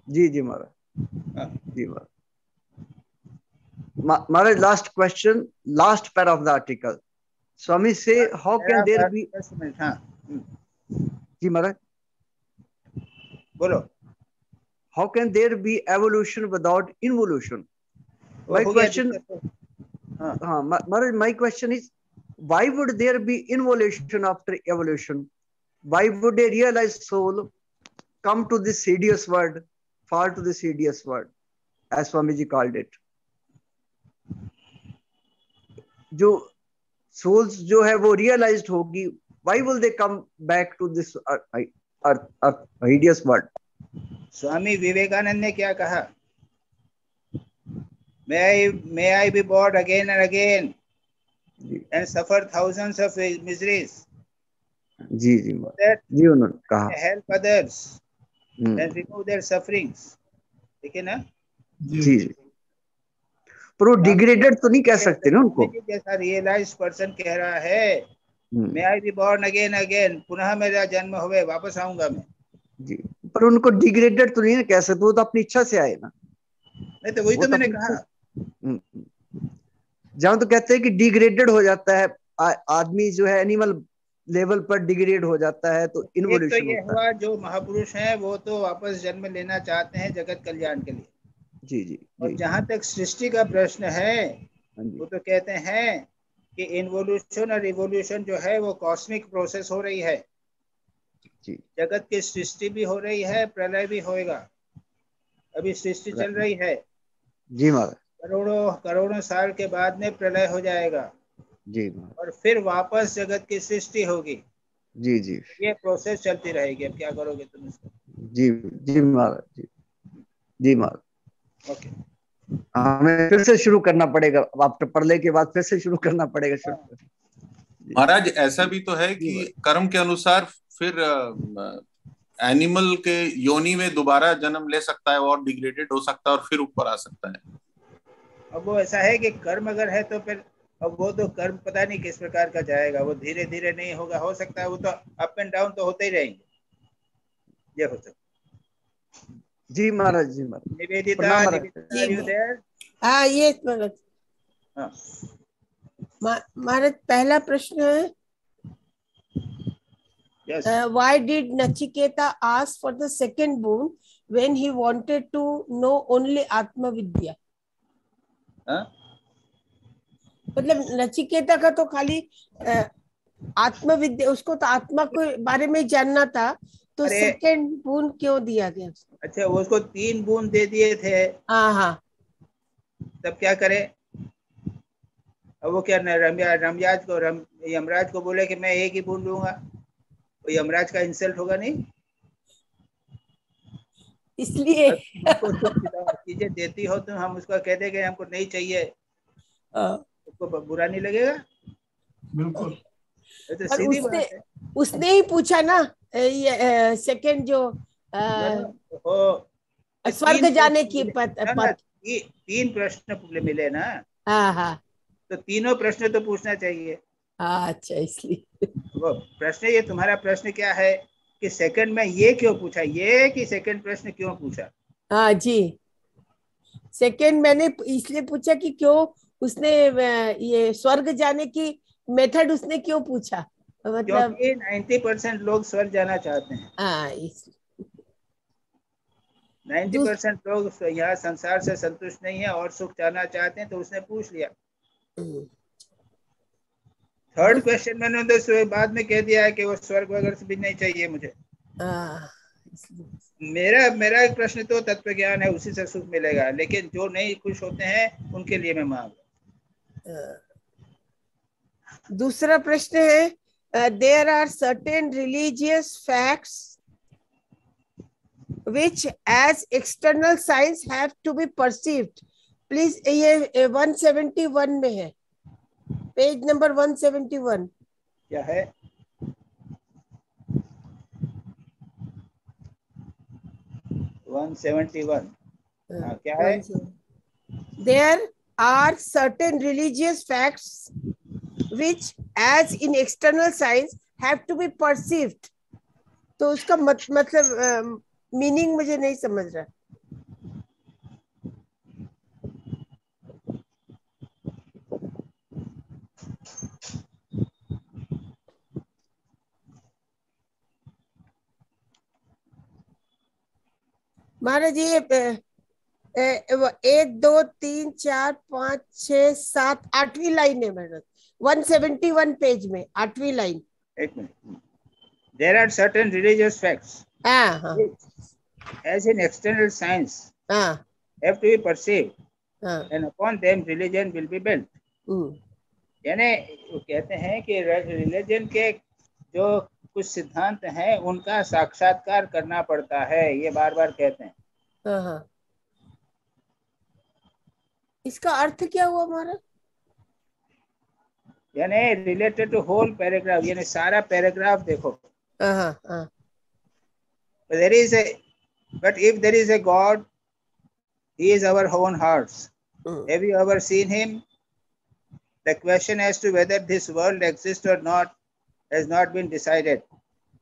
Ji ji Maharaj. Ji Maharaj. Maharaj, last question, last para of the article. Swami say, how can there be? हाँ जी महाराज. बोलो. how can there be evolution without involution? My question is, why would there be involution after evolution? Why would a realized soul come to this hideous world, fall to this hideous world, as Swamiji called it? जो souls जो है वो realized होगी, why will they come back to this earth, hideous world? Swami Vivekananda ने क्या कहा? May I be born again and again and suffer thousands of miseries. जी जी जी उन्होंने कहा. Help others and remove their sufferings. ठीक है ना? जी जी. पर वो डिग्रेडेड तो नहीं कह सकते ना उनको. जैसा रियलाइज्ड पर्सन कह रहा है, May I be born again again, पुनः मेरा जन्म होवे, वापस आऊंगा मैं. जी. पर उनको डिग्रेडेड तो नहीं ना कह सकते, वो तो अपनी इच्छा से आए ना. नहीं तो वही तो मैंने कहा. जहां तो कहते हैं कि डिग्रेडेड हो जाता है आदमी, जो है एनिमल लेवल पर डिग्रेड हो जाता है, तो इन्वोल्यूशन तो ये हुआ जो महापुरुष हैं वो तो वापस जन्म लेना चाहते हैं जगत कल्याण के लिए. जी जी. और जहां तक सृष्टि का प्रश्न है, वो तो कहते हैं कि इन्वोल्यूशन और रिवोल्यूशन जो है वो कॉस्मिक प्रोसेस हो रही है. जी. जगत की सृष्टि भी हो रही है, प्रलय भी होएगा. अभी सृष्टि चल रही है. जी महाराज. करोड़ों साल के बाद में प्रलय हो जाएगा. जी. और फिर वापस जगत की सृष्टि होगी. जी जी. ये प्रोसेस चलती रहेगी. अब क्या करोगे तुम इसको? जी जी महाराज. जी जी महाराज. ओके. हमें फिर से शुरू करना पड़ेगा, आफ्टर प्रलय के बाद फिर से शुरू करना पड़ेगा. महाराज ऐसा भी तो है कि कर्म के अनुसार फिर एनिमल के योनि में दोबारा जन्म ले सकता है और डिग्रेडेड हो सकता है और फिर ऊपर आ सकता है. अब वो ऐसा है कि कर्म अगर है तो फिर अब वो तो कर्म पता नहीं किस प्रकार का जाएगा. वो धीरे धीरे नहीं होगा, हो सकता है वो तो अप एंड डाउन तो होते ही रहेंगे. ये हो सकता. जी महाराज. जी महाराज. निवेदिता हाँ ये महाराज पहला प्रश्न है, why did Nachiketa ask for the second boon when he wanted to know only Atma Vidya? मतलब नचिकेता का तो खाली आत्म विद्या, उसको तो आत्मा के बारे में जानना था, तो सेकंड बून क्यों दिया गया? अच्छा, उसको 3 बून दे दिए थे. हाँ. तब क्या करे? अब वो क्या यमराज को बोले कि मैं 1 ही बून लूंगा, तो यमराज का इंसल्ट होगा नहीं? इसलिए चीजें देती हो तो हम उसको कह देंगे हमको नहीं चाहिए, उसको बुरा नहीं लगेगा? बिल्कुल. तो सीधी बात है. उसने ही पूछा ना सेकंड जो स्वर्ग जाने की 3 प्रश्न मिले ना. हाँ. तो तीनों प्रश्न तो पूछना चाहिए. अच्छा, इसलिए वो प्रश्न, ये तुम्हारा प्रश्न क्या है कि सेकंड में ये क्यों पूछा, ये कि सेकंड प्रश्न क्यों पूछा? हाँ जी, सेकंड मैंने इसलिए पूछा कि क्यों उसने ये स्वर्ग जाने की मेथड उसने क्यों पूछा, मतलब 90% लोग स्वर्ग जाना चाहते हैं. हाँ, 90% लोग यहाँ संसार से संतुष्ट नहीं है और सुख जाना चाहते हैं, तो उसने पूछ लिया. थर्ड क्वेश्चन मैंने तो बाद में कह दिया है कि वो स्वर्ग वगैरह से भी नहीं चाहिए मुझे. मेरा एक प्रश्न तो तत्व ज्ञान है, उसी से सुख मिलेगा, लेकिन जो नहीं खुश होते हैं उनके लिए मैं मांग. दूसरा प्रश्न है, there are certain religious facts which as external signs have to be perceived. Please ये 171 में है, पेज नंबर 171. क्या है? क्या है? There are certain religious facts which as in external signs have to be perceived. तो उसका मतलब मीनिंग मुझे नहीं समझ रहा. महाराज ये 1 2 3 4 5 6 7 8वीं लाइन है महाराज, 171 पेज में 8वीं लाइन। एक minute. There are certain religious facts which, as in external science, have to be perceived, and upon them religion will be built. यानी वो कहते हैं कि रिलीजन के जो कुछ सिद्धांत हैं उनका साक्षात्कार करना पड़ता है, ये बार बार कहते हैं। इसका अर्थ क्या हुआ हमारा? यानी रिलेटेड टू होल पैराग्राफ, यानी सारा पैराग्राफ देखो। But if there is a God, He is our own hearts. Have you ever seen Him? The question as to whether this world exists or not has not been decided,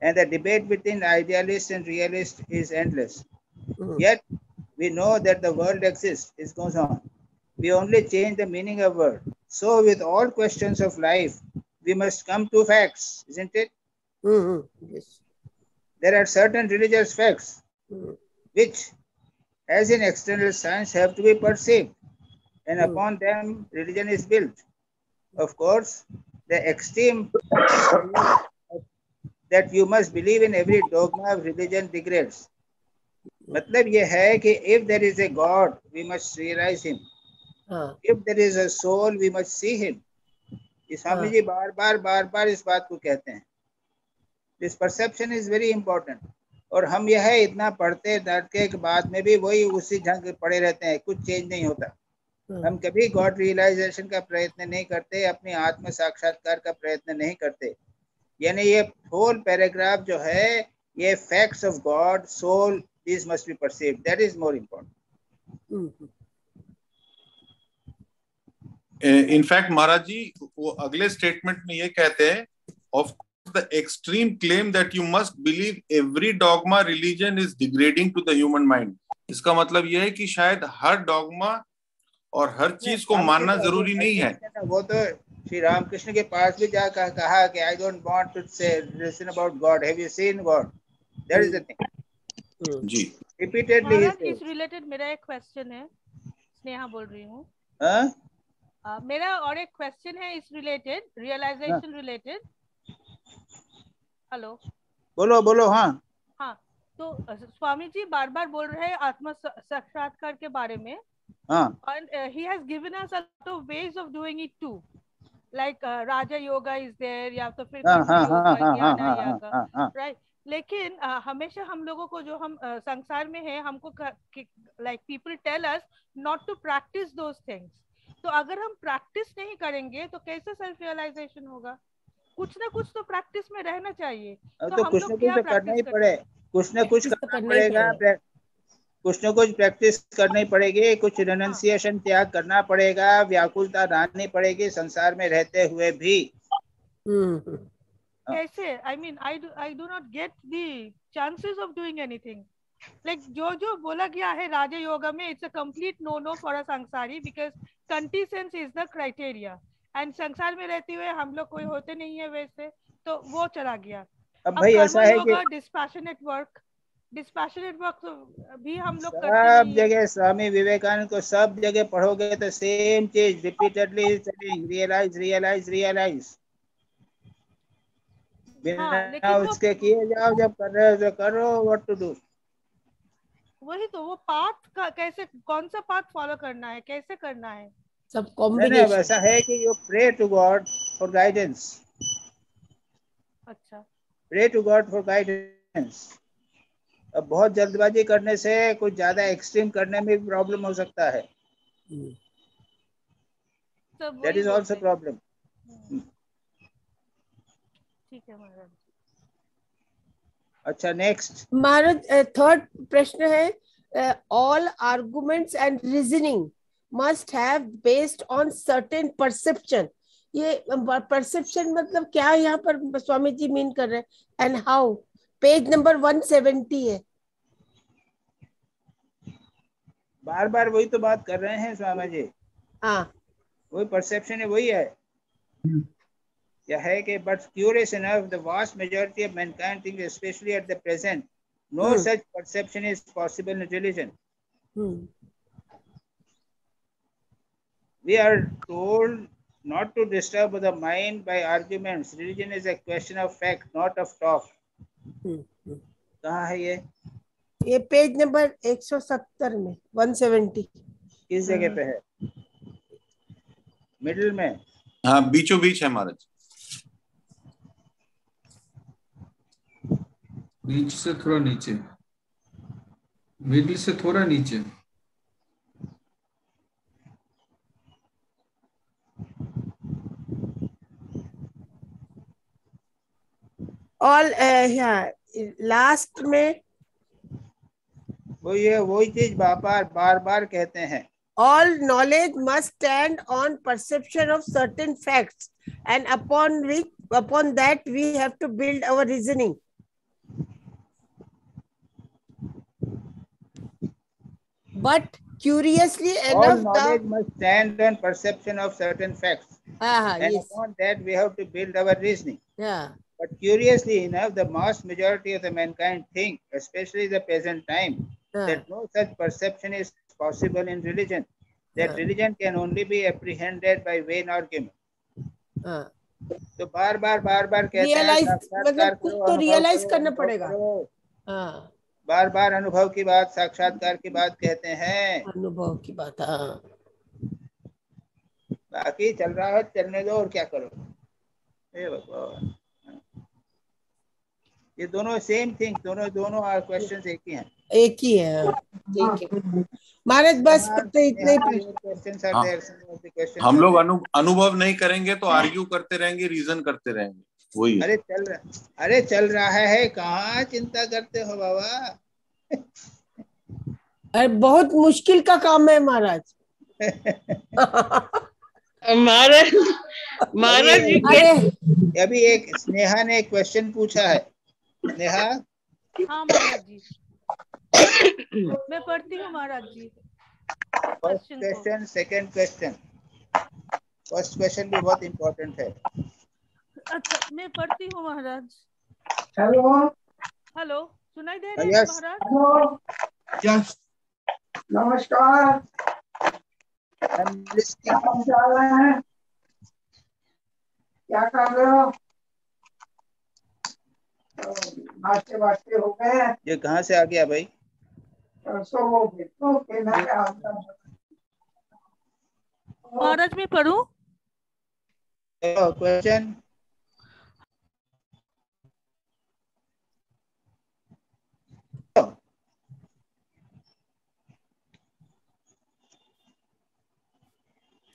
and the debate between idealists and realists is endless. Yet we know that the world exists. It goes on. We only change the meaning of word. So with all questions of life, we must come to facts, isn't it? Yes. There are certain religious facts which, as in external science, have to be perceived, and upon them religion is built. Of course, the extreme that you must believe in every dogma of religion degrades. मतलब ये है कि if there is a God, we must realize Him. If there is a soul, we must see Him. Swami ji बार बार इस बात को कहते हैं. This perception is very important. और हम यह है इतना पढ़ते डांटने के बाद में भी वही उसी ढंग पड़े रहते हैं, कुछ चेंज नहीं होता. हम कभी गॉड रियलाइजेशन का प्रयत्न नहीं करते, अपने आत्म साक्षात्कार का प्रयत्न नहीं करते. यानी ये होल पैराग्राफ जो है ये facts of God, soul, this must be perceived, that is more important. In fact महाराज जी वो अगले स्टेटमेंट में ये कहते हैं, of the extreme claim that you must believe every dogma religion is degrading to the human mind. इसका मतलब ये है कि शायद हर डॉगमा और हर चीज को मानना जरूरी नहीं है. वो तो श्री रामकृष्ण के पास भी जाकर कहा कि I don't want to say listen about God. Have you seen God? That is the thing. जी. Repeatedly इस रिलेटेड मेरा एक क्वेश्चन है, स्नेहा बोल रही हूँ. मेरा और एक क्वेश्चन है इस रिलेटेड, रियलाइजेशन रिलेटेड. हेलो, बोलो. हाँ, तो स्वामी जी बार बार बोल रहे हैं आत्म साक्षात्कार के बारे में. And he has given us a lot of ways of doing it too, like Raja Yoga is there, या तो फिर योगा, right? लेकिन हमेशा हम लोगों को जो हम संसार में है, हमको like people tell us not to practice those things. तो अगर हम प्रैक्टिस नहीं करेंगे तो कैसे सेल्फ रियलाइजेशन होगा? कुछ ना कुछ तो प्रैक्टिस में रहना चाहिए. तो कुछ ना कुछ करना ही पड़े, कुछ ना कुछ करना पड़ेगा, कुछ ना कुछ प्रैक्टिस करनी पड़ेगी, कुछ रेनंसिएशन त्याग करना पड़ेगा, व्याकुलता लानी पड़ेगी संसार में रहते हुए भी. कैसे? I mean, I do not get the chances of doing anything. Like जो बोला गया है राजा योगा में, it's a complete no for a संसारी because contingence is the criteria. And संसार में रहते हुए हम लोग कोई होते नहीं है वैसे, तो वो चला गया. अब भाई ऐसा है कि डिस्पैशनेट वर्क तो भी हम लोग करते हैं. सब जगह स्वामी विवेकानंद को सब जगह पढ़ोगे तो सेम चीज रिपीटेडली रियलाइज बिना उसके किए जाओ. जब कर रहे हो तो करो, व्हाट टू डू. वही तो, वो पाथ का कैसे, कौन सा पाथ फॉलो करना है, कैसे करना है, सब कॉम्बिनेशन. ऐसा है कि you pray to God for guidance. अच्छा, pray to God for guidance. अब बहुत जल्दबाजी करने से कुछ ज्यादा एक्सट्रीम करने में भी प्रॉब्लम हो सकता है. That is also problem. ठीक है महाराज. अच्छा, नेक्स्ट महाराज थर्ड प्रश्न है, all arguments and reasoning must have based on certain perception. ये perception मतलब क्या यहाँ पर स्वामी जी मीन कर रहे हैं? And how? पेज नंबर 170 है. बार वही तो बात कर रहे हैं स्वामी जी. हाँ, वही परसेप्शन है, वही है. यह है कि but curious enough, the vast majority of mankind thinks, especially at the present, No such perception is possible in religion. We are told not to disturb the mind by arguments. Religion is a question of fact, not of talk. कहाँ है ये पेज नंबर 170 में 170 किस जगह पे है? मिडिल में? हाँ, बीचों बीच है महाराज। बीच से थोड़ा नीचे, मिडिल से थोड़ा नीचे। ऑल लास्ट में वही चीज बार बार कहते हैं। All knowledge must stand on perception of certain facts, and upon that we have to build our reasoning. But curiously enough, all knowledge must stand on perception of certain facts, and yes. upon that we have to build our reasoning. Yeah. But curiously enough, the vast majority of the mankind think, especially the present time, that no such perception is possible in religion. That religion can only be apprehended by vain argument. तो बार बार कहते हैं मतलब कुछ तो रियलाइज करना पड़ेगा। बार बार अनुभव की बात, साक्षात्कार की बात कहते हैं। अनुभव की बात, बाकी चल रहा है, चलने दो और क्या करो। हे भगवान, ये दोनों सेम थिंग, दोनों क्वेश्चंस एक ही हैं। एक ही है, ठीक है महाराज, बस इतने हम लोग अनुभव नहीं करेंगे तो आर्ग्यू करते रहेंगे, रीजन करते रहेंगे, वही। अरे चल रहा है, कहाँ चिंता करते हो बाबा। अरे बहुत मुश्किल का काम है महाराज। महाराज अभी एक स्नेहा ने एक क्वेश्चन पूछा है। स्नेहा? हाँ महाराज जी, मैं पढ़ती हूँ महाराज जी। First question, second question. First question भी बहुत इम्पोर्टेंट है। अच्छा, मैं पढ़ती हूँ महाराज। हेलो, सुनाई दे रहा है महाराज? यस, नमस्कार। क्या कर रहे हो? नाश्ते वास्ते हो गए? ये कहाँ से आ गया भाई? महाराज मैं पढ़ूं? क्वेश्चन।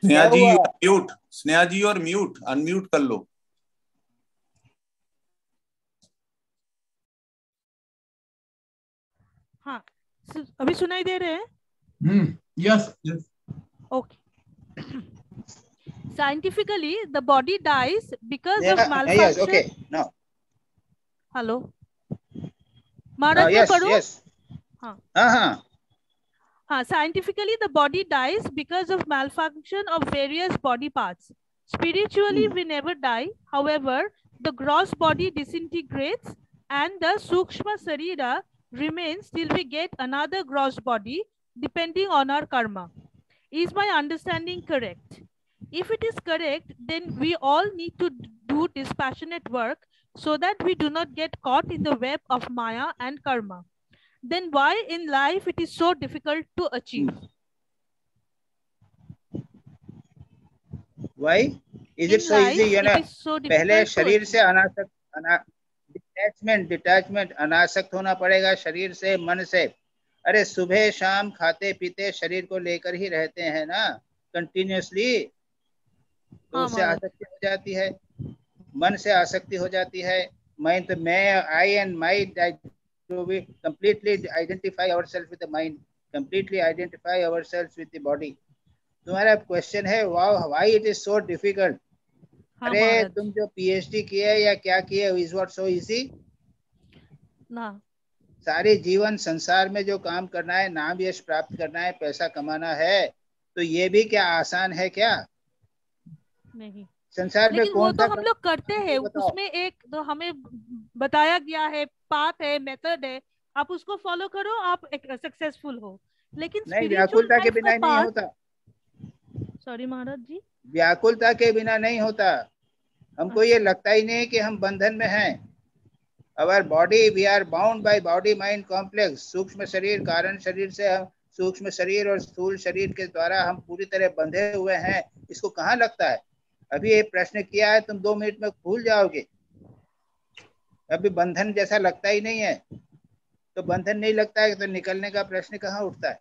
स्नेहा जी म्यूट, स्नेहा जी और म्यूट, अनम्यूट कर लो। हाँ, अभी सुनाई दे रहे हैं? Yes yes. Okay. Scientifically, the body dies because of malfunction. Yes, okay. Now. Hello. महाराज मैं पढ़ूं? Yes. हाँ, scientifically the body dies because of malfunction of various body parts. Spiritually, we never die. However, the gross body disintegrates and the sukshma sarira remains till we get another gross body, depending on our karma. Is my understanding correct? If it is correct, then we all need to do dispassionate work so that we do not get caught in the web of Maya and karma. Then why in life it is so difficult to achieve? Why is it so easy? You know, पहले शरीर से डिटैचमेंट अनासक्त होना पड़ेगा, शरीर से, मन से। अरे सुबह शाम खाते पीते शरीर को लेकर ही रहते हैं ना कंटिन्यूअसली, तो उससे आसक्ति हो जाती है, मन से आसक्ति हो जाती है। I and my we completely identify ourselves with the mind, completely identify ourselves with the body. तुम्हारा क्वेश्चन है why it is so difficult? अरे तुम जो PhD किए या क्या किए, is what so easy? ना, सारे जीवन संसार में जो काम करना है, नाम यश प्राप्त करना है, पैसा कमाना है, तो ये भी क्या आसान है क्या? नहीं। संसार में कौन सा हम लोग करते हैं, उसमें एक तो हमें बताया गया है, पाथ है, मेथड है, आप उसको फॉलो करो, आप सक्सेसफुल हो। लेकिन नहीं, व्याकुलता के बिना नहीं होता। सॉरी महाराज जी, व्याकुलता के बिना नहीं होता। हमको ये लगता ही नहीं कि हम बंधन में हैं। Our body, we are bound by body mind complex. सूक्ष्म शरीर, कारण शरीर से हम, सूक्ष्म शरीर और स्थूल शरीर के द्वारा हम पूरी तरह बंधे हुए हैं। इसको कहाँ लगता है? अभी ये प्रश्न किया है, तुम 2 मिनट में भूल जाओगे। अभी बंधन जैसा लगता ही नहीं है। तो बंधन नहीं लगता है तो निकलने का प्रश्न कहाँ उठता है?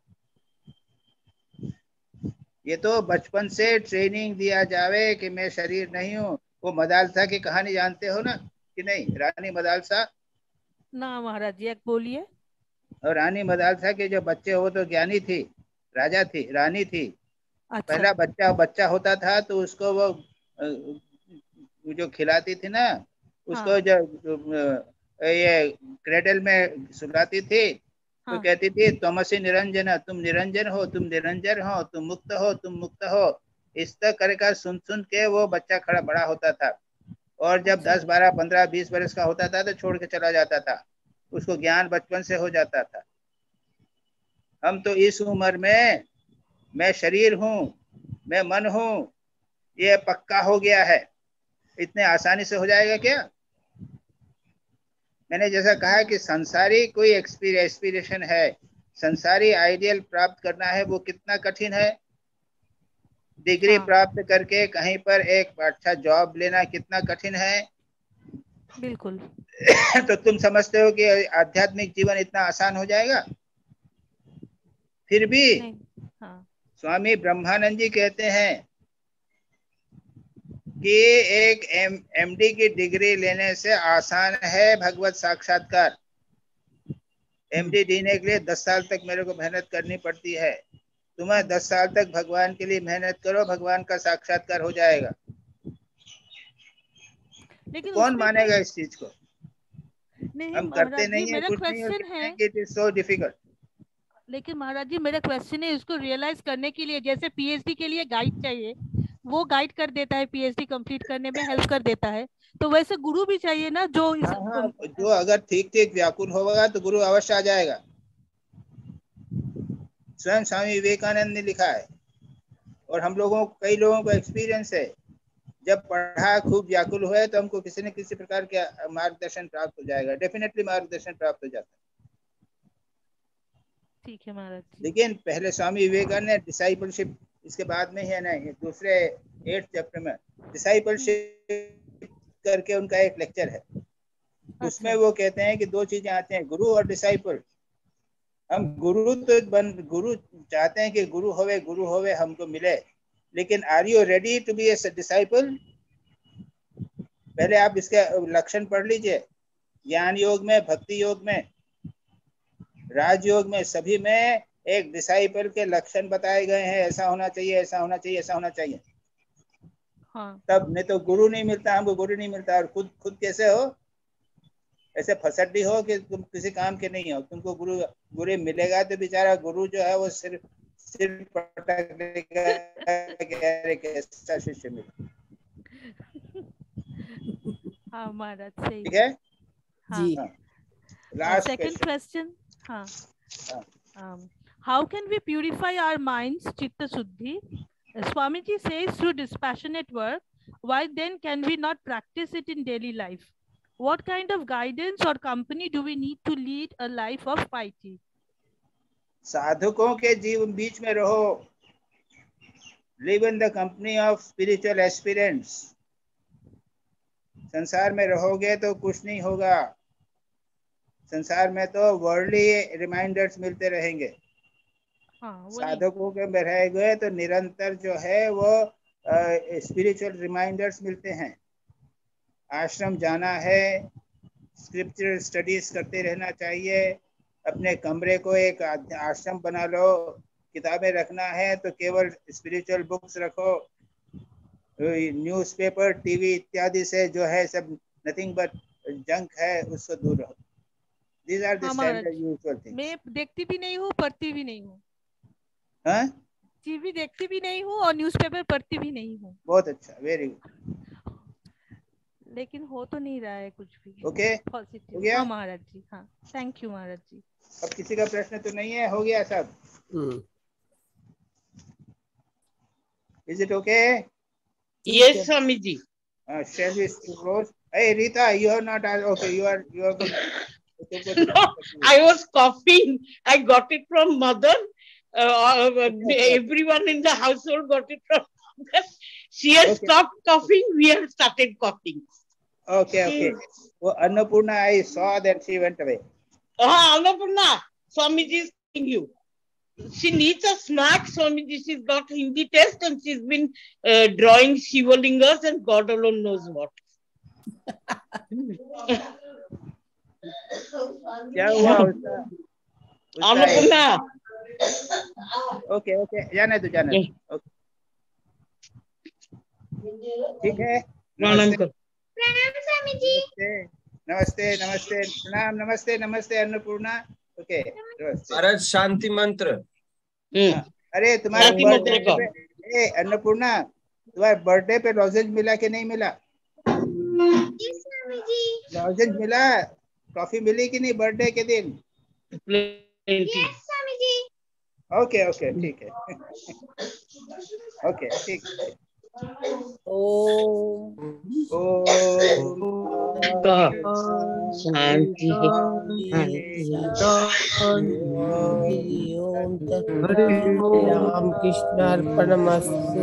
ये तो बचपन से ट्रेनिंग दिया जावे कि मैं शरीर नहीं हूँ। वो मदालसा की कहानी जानते हो ना कि नहीं? रानी मदालसा। ना महाराज जी, एक बोलिए। और रानी मदालसा के जो बच्चे हो तो ज्ञानी थी, राजा थी, रानी थी। अच्छा। पहला बच्चा होता था तो उसको वो जो खिलाती थी ना, उसको हाँ। जो ये क्रेडल में सुलाती थी। हाँ। तो कहती थी तमसी निरंजन, तुम निरंजन हो, तुम निरंजन हो, तुम मुक्त हो, तुम मुक्त हो। इस तरह कर सुन सुन के वो बच्चा खड़ा बड़ा होता था। और जब 10, 12, 15, 20 वर्ष का होता था तो छोड़ के चला जाता था। उसको ज्ञान बचपन से हो जाता था। हम तो इस उम्र में मैं शरीर हूँ, मैं मन हूँ, ये पक्का हो गया है। इतने आसानी से हो जाएगा क्या? मैंने जैसा कहा कि संसारी कोई एस्पिरेशन है, संसारी आइडियल प्राप्त करना है, वो कितना कठिन है। डिग्री प्राप्त करके कहीं पर एक अच्छा जॉब लेना कितना कठिन है। बिल्कुल। तो तुम समझते हो कि आध्यात्मिक जीवन इतना आसान हो जाएगा? फिर भी स्वामी ब्रह्मानंद जी कहते हैं कि एक एमडी की डिग्री लेने से आसान है भगवत साक्षात्कार। एमडी देने के लिए 10 साल तक मेरे को मेहनत करनी पड़ती है। तुम्हें 10 साल तक भगवान के लिए मेहनत करो, भगवान का साक्षात्कार हो जाएगा। लेकिन कौन मानेगा इस चीज को? नहीं हम करते नहीं है, मेरा कुछ नहीं, और कहते हैं कि इट इज सो डिफिकल्ट। लेकिन महाराज जी, मेरा क्वेश्चन है इसको रियलाइज करने के लिए, जैसे पीएचडी के लिए गाइड चाहिए, वो गाइड कर देता है, पीएचडी कंप्लीट करने में हेल्प कर देता है, तो वैसे गुरु भी चाहिए ना जो जो अगर ठीक ठीक व्याकुल होगा तो गुरु अवश्य आ जाएगा। स्वयं स्वामी विवेकानंद ने लिखा है और हम लोगों, कई लोगों को एक्सपीरियंस है। जब पढ़ा, खूब व्याकुल हुए तो हमको किसी न किसी प्रकार के मार्गदर्शन प्राप्त हो जाएगा। डेफिनेटली मार्गदर्शन प्राप्त हो जाता है। ठीक है महाराज जी। लेकिन पहले स्वामी विवेकानंद ने डिसाइपलशिप, इसके बाद में है ना, दूसरे 8th चैप्टर में डिसाइपलशिप करके उनका एक लेक्चर है। उसमें वो कहते हैं कि 2 चीजें आते हैं, गुरु और डिसाइपल। हम गुरु चाहते हैं कि गुरु होवे हमको मिले, लेकिन are you ready to be a disciple? पहले आप इसके लक्षण पढ़ लीजिए। ज्ञान योग में, भक्ति योग में, राजयोग में, सभी में एक डिसाइपल के लक्षण बताए गए हैं। ऐसा होना चाहिए, ऐसा होना चाहिए, ऐसा होना चाहिए। हाँ। तब नहीं तो गुरु नहीं मिलता, हमको गुरु नहीं मिलता। और खुद कैसे हो? ऐसे फसड्डी हो कि तुम किसी काम के नहीं हो। तुमको गुरु मिलेगा तो बेचारा गुरु जो है वो सिर पटक देगा कि कैसा शिष्य मिला। हाँ महाराज, सही। ठीक है जी। Last second question. हाँ। How can we purify our minds, chitta shuddhi? Swamiji says through dispassionate work. Why then can we not practice it in daily life? What kind of guidance or company do we need to lead a life of piety? साधकों के जीवन बीच में रहो। Live in the company of spiritual aspirants. संसार में रहोगे तो कुछ नहीं होगा। संसार में तो वर्ल्डली रिमाइंडर्स मिलते रहेंगे। साधकों के में रह गए तो निरंतर जो है वो स्पिरिचुअल रिमाइंडर्स मिलते हैं। आश्रम जाना है, स्क्रिप्चरल स्टडीज करते रहना चाहिए। अपने कमरे को एक आश्रम बना लो। किताबें रखना है तो केवल स्पिरिचुअल बुक्स रखो। न्यूज़पेपर, टीवी इत्यादि से जो है सब नथिंग बट जंक है, उससे दूर रहो। These are the standard usual things. मैं देखती भी नहीं हूँ, पढ़ती भी नहीं हूँ। हाँ? टीवी देखती भी नहीं हूँ और न्यूज़पेपर पढ़ती भी नहीं हूँ। बहुत अच्छा, वेरी गुड। लेकिन हो तो नहीं रहा है कुछ भी ओके पॉजिटिव। हो गया? हाँ महाराज जी, हाँ थैंक यू महाराज जी। अब किसी का प्रश्न तो नहीं है? हो गया सब? Is it okay? Yes, Swamiji. Shall we close? Hey Rita, you are not okay. You have been. No, I was coughing. I got it from mother. Everyone in the household got it from mother. She has stopped coughing. We have started coughing. Okay. Well, Annapurna, I saw that she went away. Annapurna, Swamiji is telling you. She needs a snack, Swamiji. She's got Hindi test and she's been drawing Shivalingas and God alone knows what. क्या हुआ उसका? Annapurna. Okay. जाने दो। ठीक है। प्रणाम स्वामी जी। नमस्ते। प्रणाम। नमस्ते अन्नपूर्णा। ओके महाराज शांति मंत्र। अरे तुम्हारे बर्थडे पे अन्नपूर्णा, तुम्हारे बर्थडे पे लॉजेंज मिला कि नहीं मिला? लॉजेंज मिला? टॉफी मिली कि नहीं बर्थडे के दिन? ओके ठीक है। ओके ठीक है। शांति। हरे राम कृष्णार्पणमस्तु।